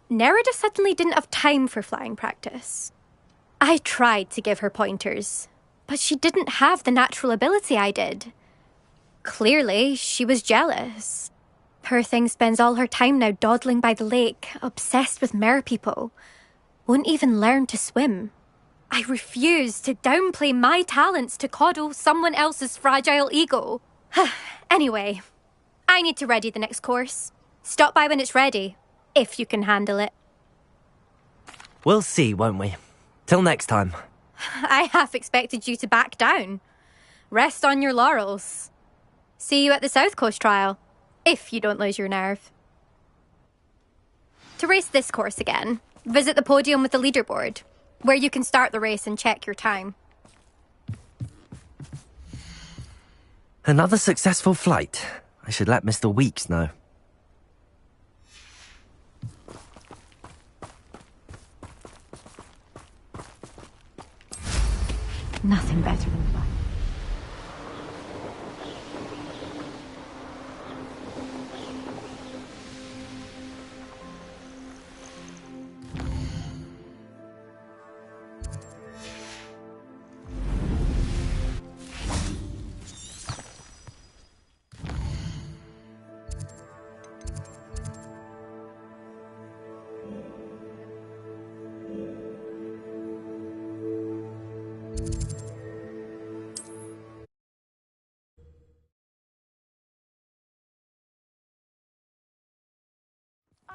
Nerida suddenly didn't have time for flying practice. I tried to give her pointers, but she didn't have the natural ability I did. Clearly, she was jealous. Poor thing spends all her time now dawdling by the lake, obsessed with merpeople. Won't even learn to swim. I refuse to downplay my talents to coddle someone else's fragile ego. Anyway, I need to ready the next course. Stop by when it's ready, if you can handle it. We'll see, won't we? Till next time. I half expected you to back down. Rest on your laurels. See you at the South Coast trial, if you don't lose your nerve. To race this course again, visit the podium with the leaderboard, where you can start the race and check your time. Another successful flight. I should let Mr. Weeks know. Nothing better than fun.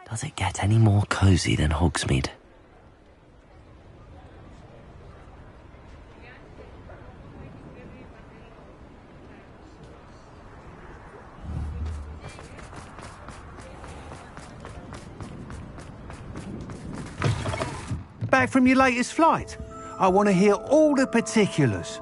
Does it get any more cozy than Hogsmeade? Back from your latest flight? I want to hear all the particulars.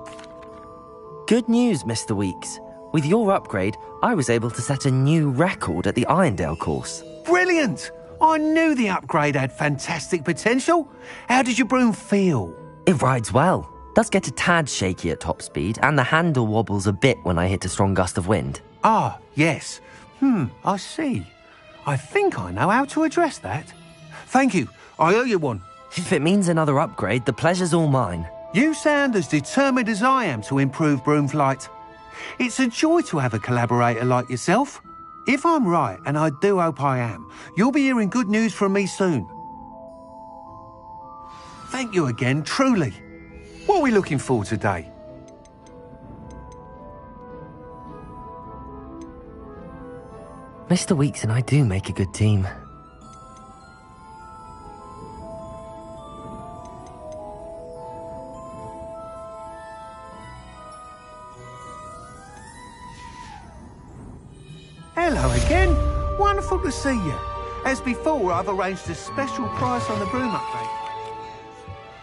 Good news, Mr. Weeks. With your upgrade, I was able to set a new record at the Irondale course. Brilliant! I knew the upgrade had fantastic potential. How did your broom feel? It rides well. Does get a tad shaky at top speed, and the handle wobbles a bit when I hit a strong gust of wind. Ah, yes. I see. I think I know how to address that. Thank you. I owe you one. If it means another upgrade, the pleasure's all mine. You sound as determined as I am to improve broom flight. It's a joy to have a collaborator like yourself. If I'm right, and I do hope I am, you'll be hearing good news from me soon. Thank you again, truly. What are we looking for today? Mr. Weeks and I do make a good team. Hello again. Wonderful to see you. As before, I've arranged a special price on the broom upgrade.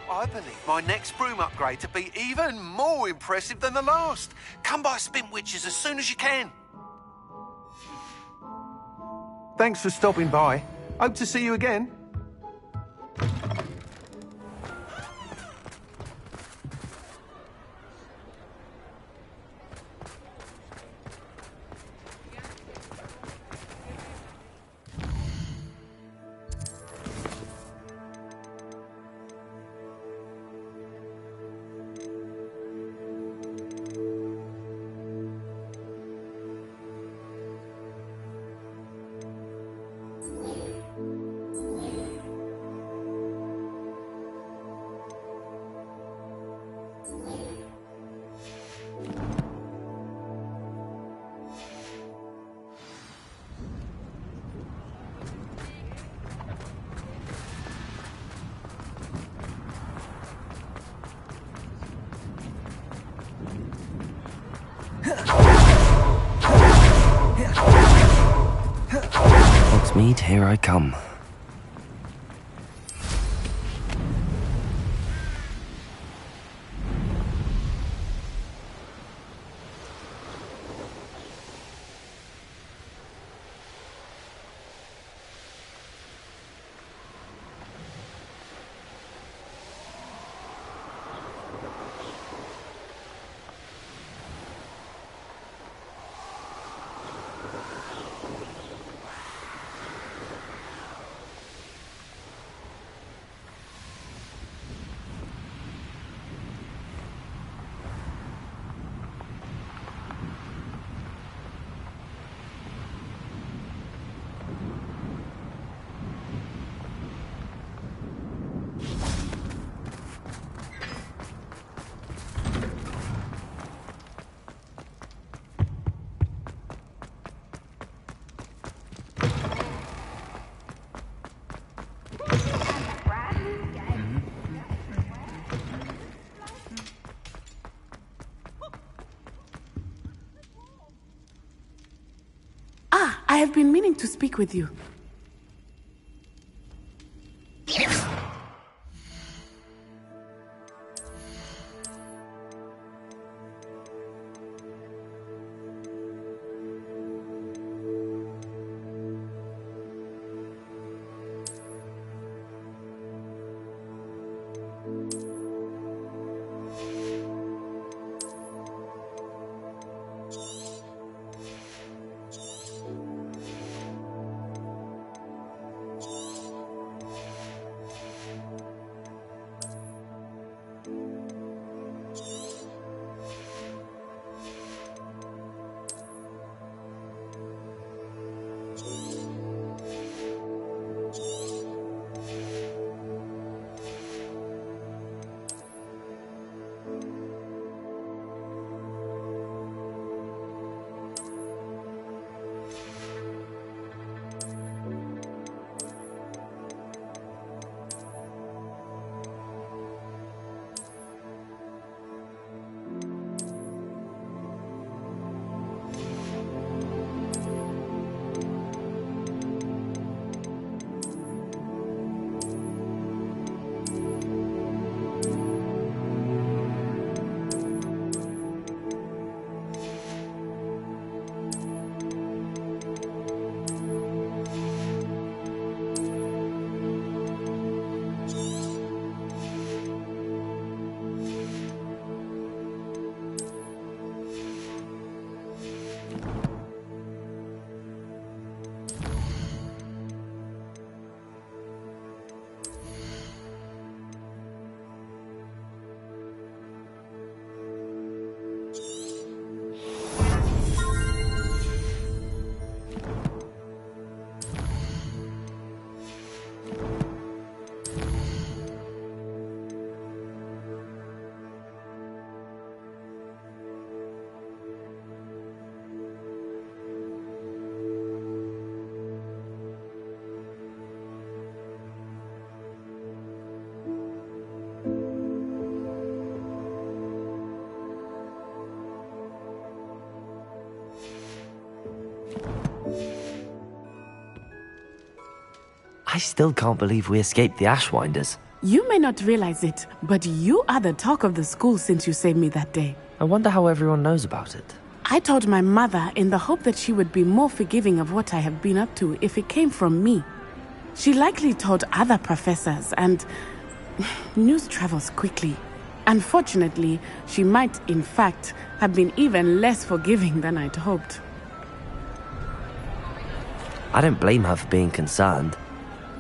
I believe my next broom upgrade to be even more impressive than the last. Come by Spintwitches as soon as you can. Thanks for stopping by. Hope to see you again. Hogsmeade, here I come. I have been meaning to speak with you. I still can't believe we escaped the Ashwinders. You may not realize it, but you are the talk of the school since you saved me that day. I wonder how everyone knows about it. I told my mother in the hope that she would be more forgiving of what I have been up to if it came from me. She likely told other professors, and news travels quickly. Unfortunately, she might, in fact, have been even less forgiving than I'd hoped. I don't blame her for being concerned.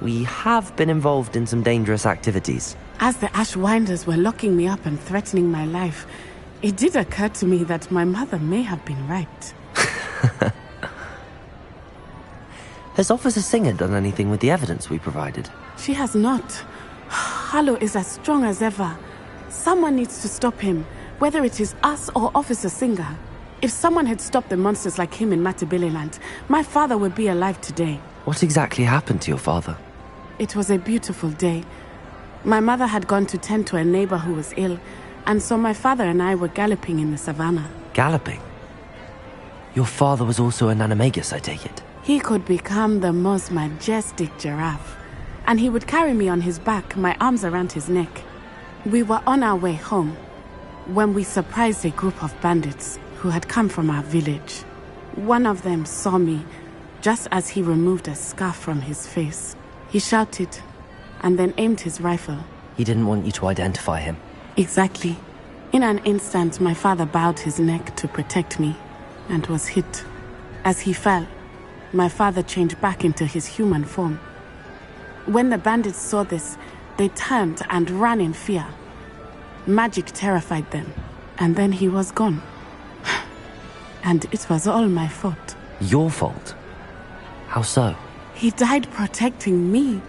We have been involved in some dangerous activities. As the Ashwinders were locking me up and threatening my life, it did occur to me that my mother may have been right. Has Officer Singer done anything with the evidence we provided? She has not. Harlow is as strong as ever. Someone needs to stop him, whether it is us or Officer Singer. If someone had stopped the monsters like him in Matabeleland, my father would be alive today. What exactly happened to your father? It was a beautiful day. My mother had gone to tend to a neighbor who was ill, and so my father and I were galloping in the savannah. Galloping? Your father was also an animagus, I take it? He could become the most majestic giraffe, and he would carry me on his back, my arms around his neck. We were on our way home when we surprised a group of bandits who had come from our village. One of them saw me just as he removed a scarf from his face. He shouted and then aimed his rifle. He didn't want you to identify him. Exactly. In an instant, my father bowed his neck to protect me and was hit. As he fell, my father changed back into his human form. When the bandits saw this, they turned and ran in fear. Magic terrified them, and then he was gone. And it was all my fault. Your fault? How so? He died protecting me.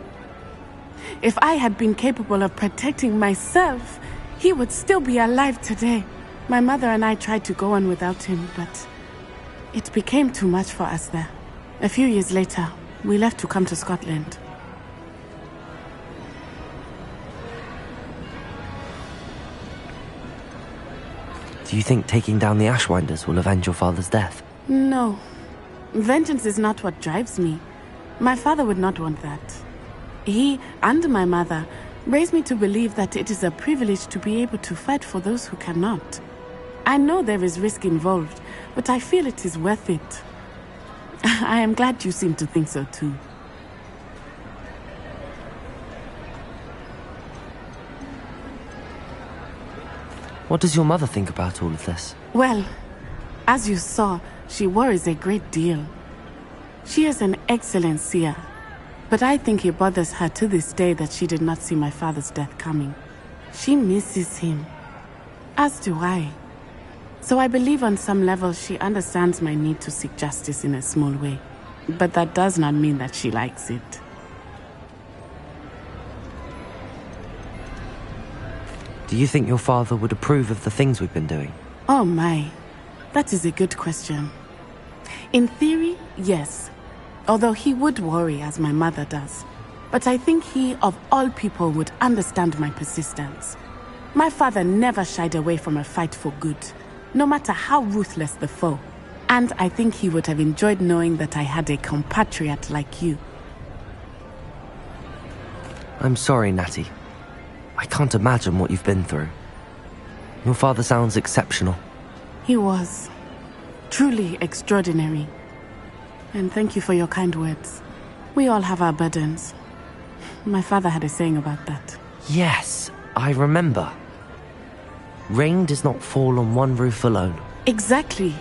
If I had been capable of protecting myself, he would still be alive today. My mother and I tried to go on without him, but it became too much for us there. A few years later, we left to come to Scotland. Do you think taking down the Ashwinders will avenge your father's death? No. Vengeance is not what drives me. My father would not want that. He and my mother raised me to believe that it is a privilege to be able to fight for those who cannot. I know there is risk involved, but I feel it is worth it. I am glad you seem to think so too. What does your mother think about all of this? Well, as you saw, she worries a great deal. She is an excellent seer, but I think it bothers her to this day that she did not see my father's death coming. She misses him, as do I. So I believe on some level she understands my need to seek justice in a small way. But that does not mean that she likes it. Do you think your father would approve of the things we've been doing? Oh my, that is a good question. In theory, yes. Although he would worry as my mother does. But I think he, of all people, would understand my persistence. My father never shied away from a fight for good, no matter how ruthless the foe. And I think he would have enjoyed knowing that I had a compatriot like you. I'm sorry, Natty. I can't imagine what you've been through. Your father sounds exceptional. He was. Truly extraordinary. And thank you for your kind words. We all have our burdens. My father had a saying about that. Yes, I remember. Rain does not fall on one roof alone. Exactly.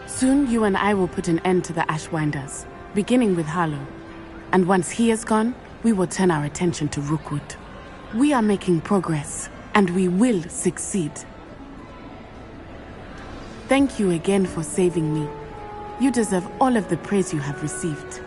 Soon you and I will put an end to the Ashwinders, beginning with Harlow. And once he is gone, we will turn our attention to Rookwood. We are making progress, and we will succeed. Thank you again for saving me. You deserve all of the praise you have received.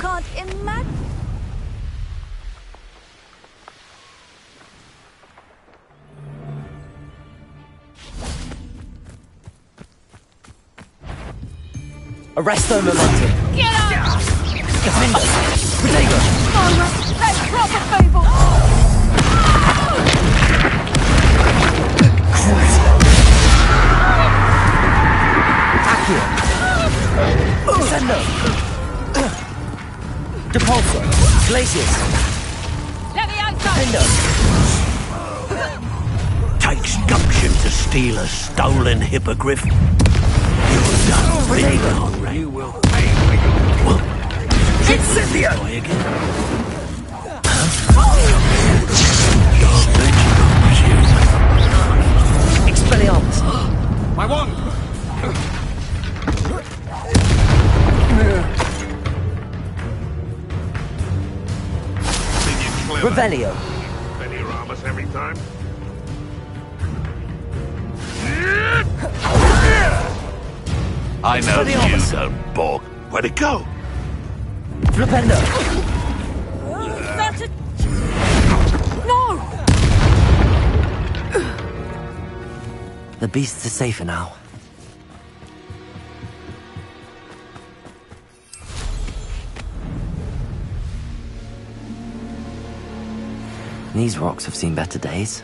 can't imagine. Arresto momentum. Get up! Defender. Protego. That's proper people! Accio. Descendo. Depulso. Glacius. Defender. Takes gumption to steal a stolen hippogriff. You're done, big Conrad. You will pay for your... Incendio! Expelliarmus. My wand! Revelio. Expelliarmus every time. I know you don't balk. Where'd it go? Flipendo. No! The beasts are safer now. These rocks have seen better days.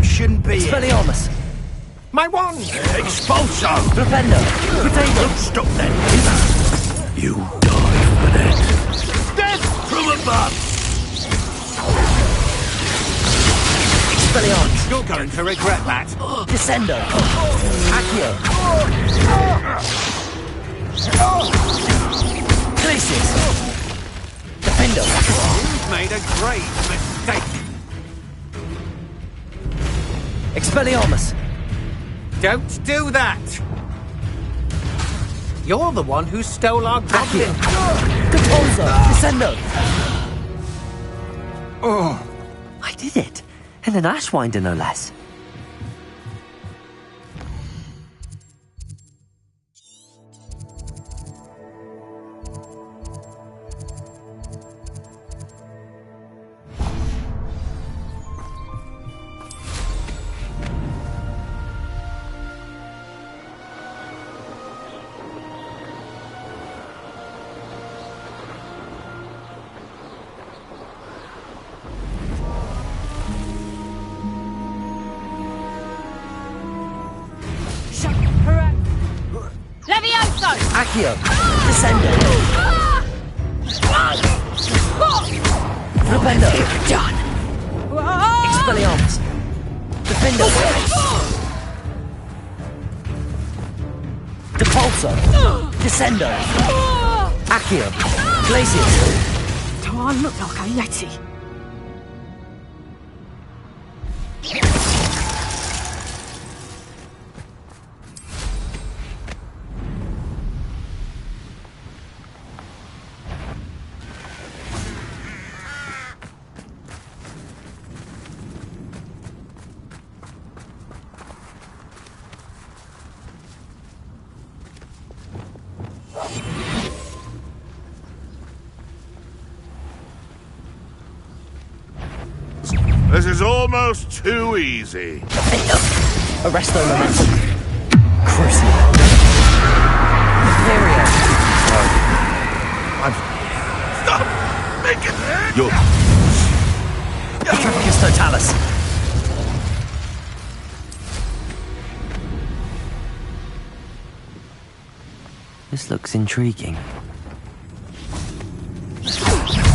Shouldn't be. Expelliarmus. My wand! Expulso! Flipendo. Protego. Stop that. You die for that. Death! From above! Expelliarmus. You're going to regret that. Descendo. Accio. Glacius. Defendo. You've made a great mistake. Expelliarmus. Don't do that! You're the one who stole our goblin. Depulso. Descendo. Oh. I did it. And an Ashwinder, no less. Accio. Descendo. Flipendo. Done. Expelliarmus. Defendo. Depulso. Descendo. Accio. Glacius. Do I look like a yeti? This is almost too easy. Arresto momentum. Crucial. Imperio. Stop! Make it! You're... Petrificus totalis. This looks intriguing.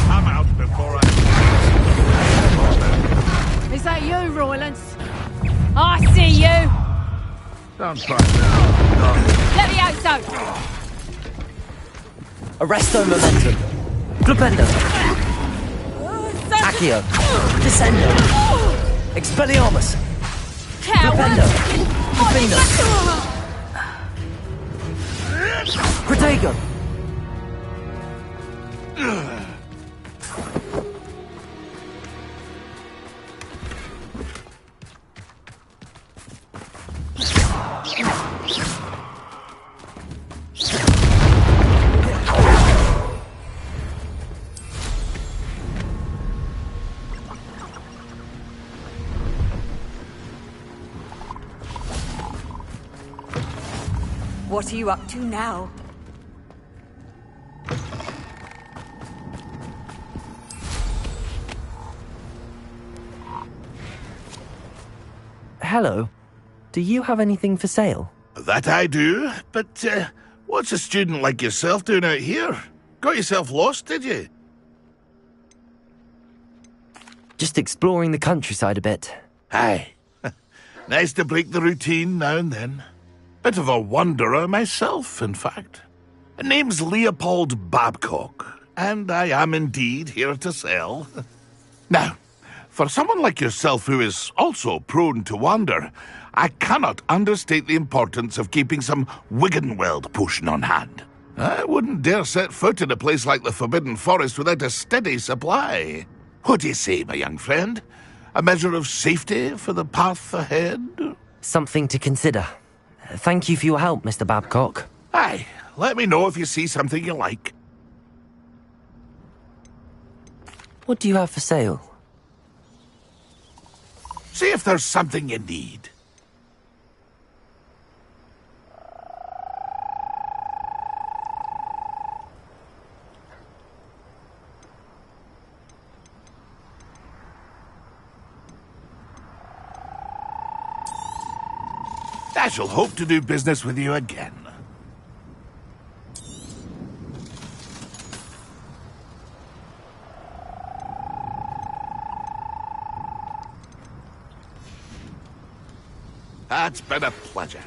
I'm out before I... Is that you, Roylance? I see you! Don't try. Let me out, so! Arresto momentum. Flipendo. Accio. Descendo. Expelliarmus. Flipendo. Defendo. Protego. What are you up to now? Hello. Do you have anything for sale? That I do, but what's a student like yourself doing out here? Got yourself lost, did you? Just exploring the countryside a bit. Aye. Nice to break the routine now and then. Bit of a wanderer myself, in fact. Name's Leopold Babcock, and I am indeed here to sell. Now, for someone like yourself who is also prone to wander, I cannot understate the importance of keeping some Wiggenweld potion on hand. I wouldn't dare set foot in a place like the Forbidden Forest without a steady supply. What do you say, my young friend? A measure of safety for the path ahead? Something to consider. Thank you for your help, Mr. Babcock. Aye, let me know if you see something you like. What do you have for sale? See if there's something you need. I shall hope to do business with you again. It's been a pleasure.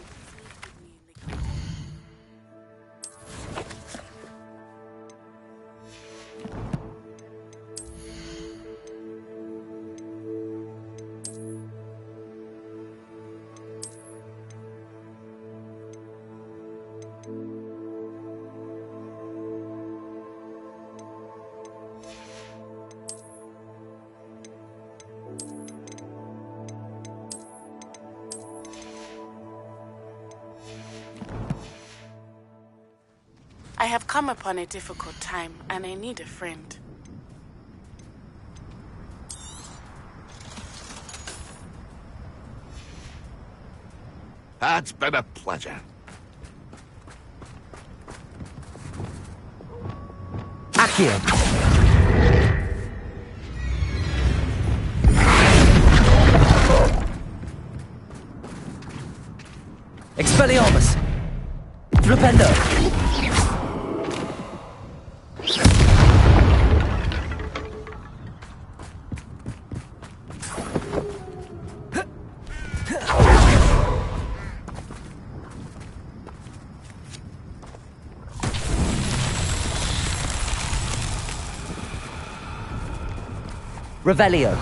I have come upon a difficult time, and I need a friend. It's been a pleasure. Accio! Expelliarmus! Rependo! Revelio.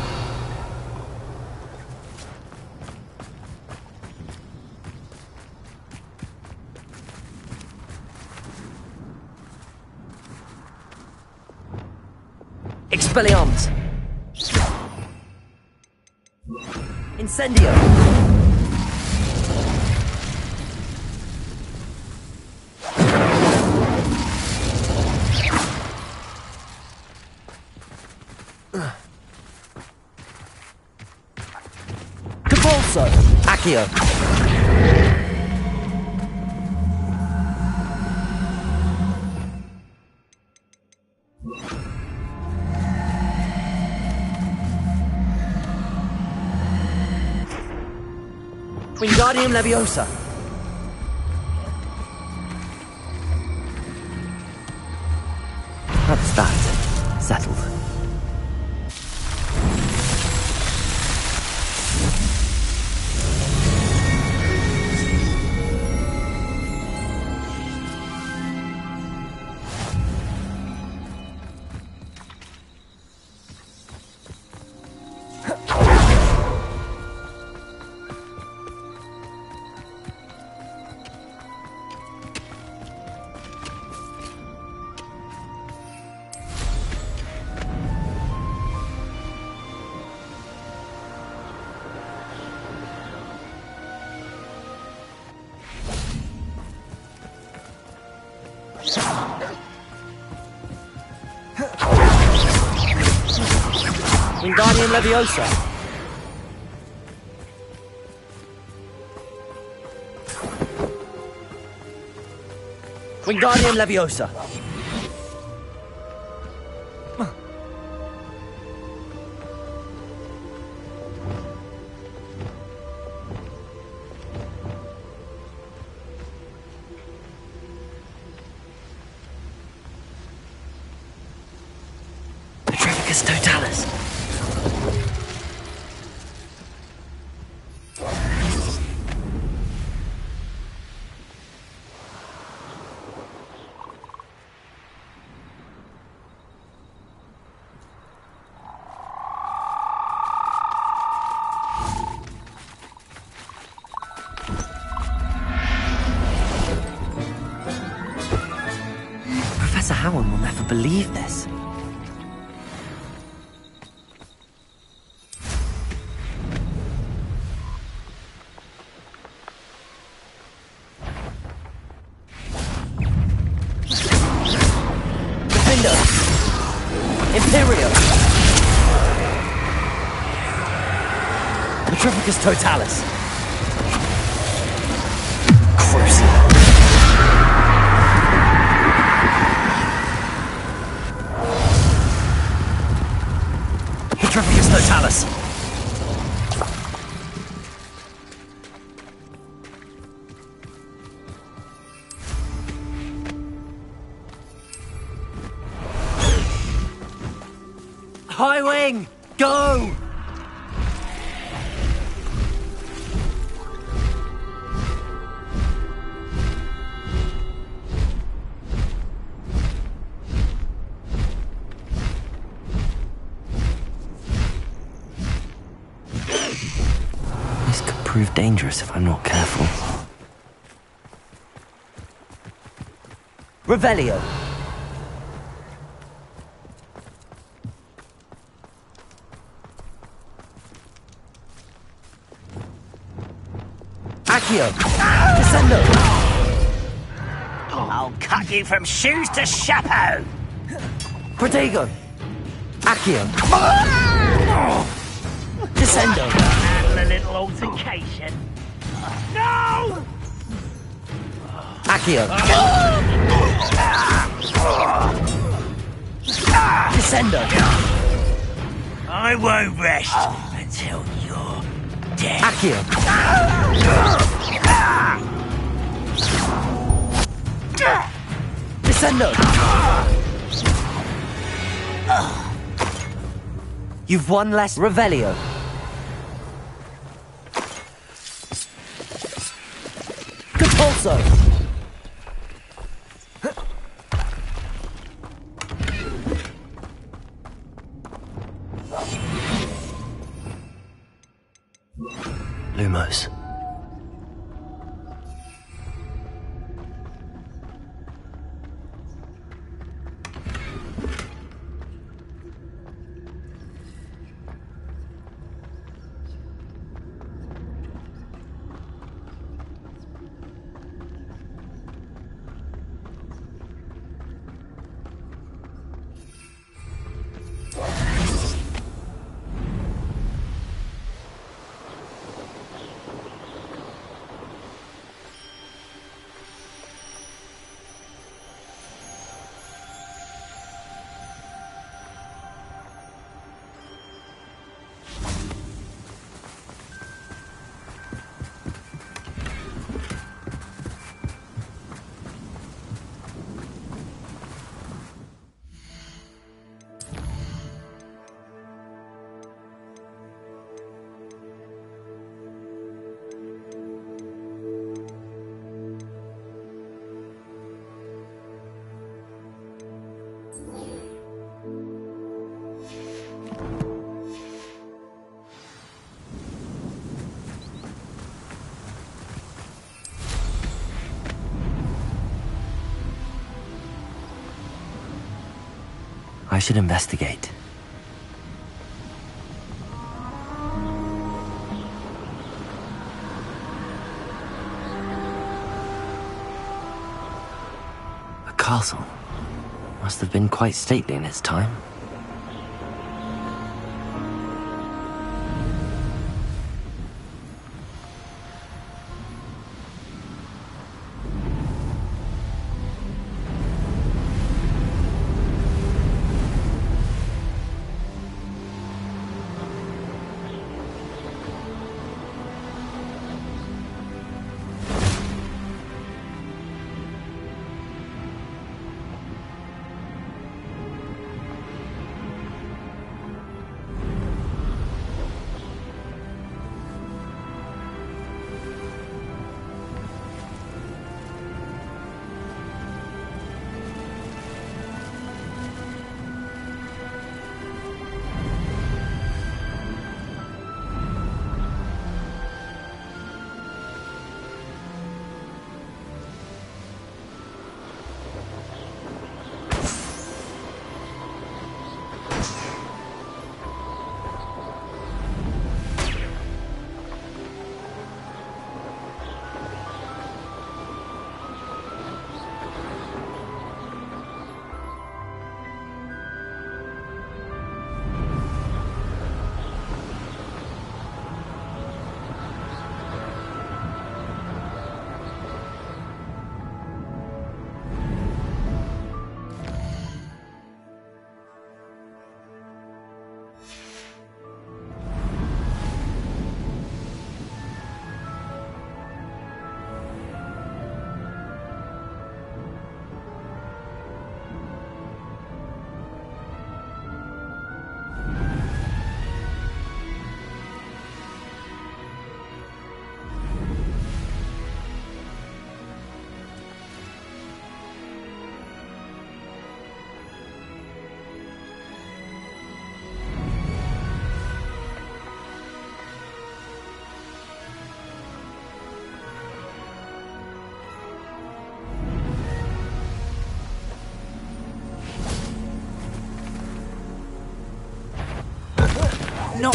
Expelliarmus. Incendio. Accio. Wingardium Leviosa. That's that. Settled. Wingardium Leviosa. Wingardium Leviosa. Petrificus Totalis. Professor Howard will never believe this. Imperio! Petrificus Totalis! Crucible! Petrificus Totalis! High Wing! Go! This could prove dangerous if I'm not careful. Revelio! Accio! Descendo! I'll cut you from shoes to chapeau! Protego! Accio! Descendo! Handle a little altercation. No! Accio! Descendo! I won't rest until you're dead. Accio! Descendo! You've one less Revelio. Compulso! Lumos. I should investigate. A castle. Must have been quite stately in its time. No!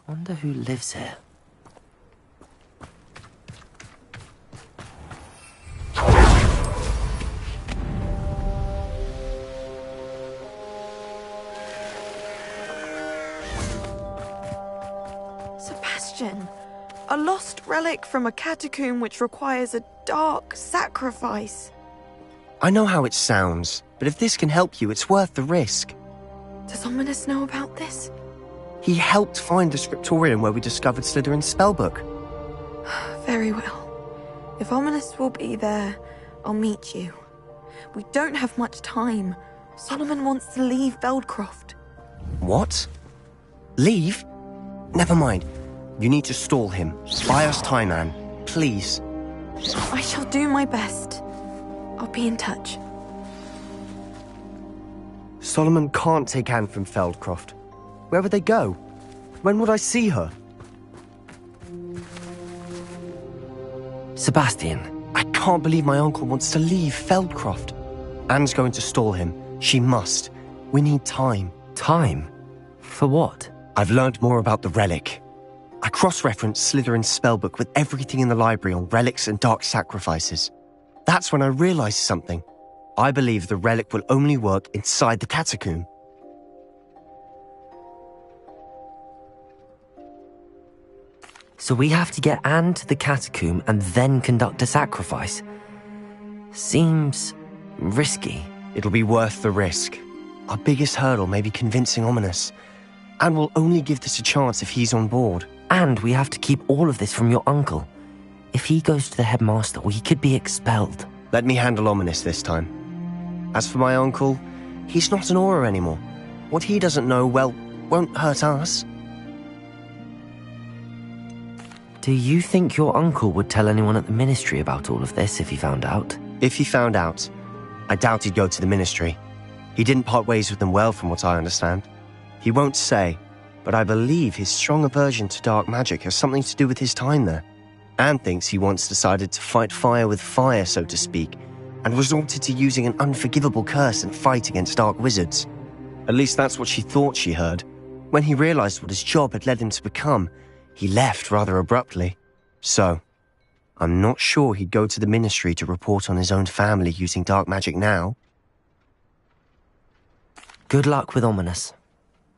Wonder who lives here. Sebastian, a lost relic from a catacomb which requires a dark sacrifice. I know how it sounds, but if this can help you, it's worth the risk. Does Ominous know about this? He helped find the scriptorium where we discovered Slytherin's spellbook. Very well. If Ominous will be there, I'll meet you. We don't have much time. Solomon wants to leave Feldcroft. What? Leave? Never mind. You need to stall him. Buy us time, Anne. Please. I shall do my best. I'll be in touch. Solomon can't take Anne from Feldcroft. Where would they go? When would I see her? Sebastian. I can't believe my uncle wants to leave Feldcroft. Anne's going to stall him. She must. We need time. Time? For what? I've learned more about the relic. I cross-referenced Slytherin's spellbook with everything in the library on relics and dark sacrifices. That's when I realized something. I believe the relic will only work inside the catacomb. So we have to get Anne to the catacomb and then conduct a sacrifice. Seems risky. It'll be worth the risk. Our biggest hurdle may be convincing Ominous. And we'll only give this a chance if he's on board. And we have to keep all of this from your uncle. If he goes to the headmaster, we could be expelled. Let me handle Ominous this time. As for my uncle, he's not an Auror anymore. What he doesn't know, well, won't hurt us. Do you think your uncle would tell anyone at the ministry about all of this if he found out? If he found out, I doubt he'd go to the ministry. He didn't part ways with them well, from what I understand. He won't say, but I believe his strong aversion to dark magic has something to do with his time there. Anne thinks he once decided to fight fire with fire, so to speak, and resorted to using an unforgivable curse in a fight against dark wizards. At least that's what she thought she heard. When he realized what his job had led him to become, he left rather abruptly. So, I'm not sure he'd go to the ministry to report on his own family using dark magic now. Good luck with Ominous.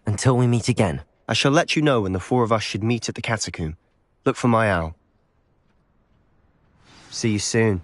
Until we meet again. I shall let you know when the four of us should meet at the catacomb. Look for my owl. See you soon.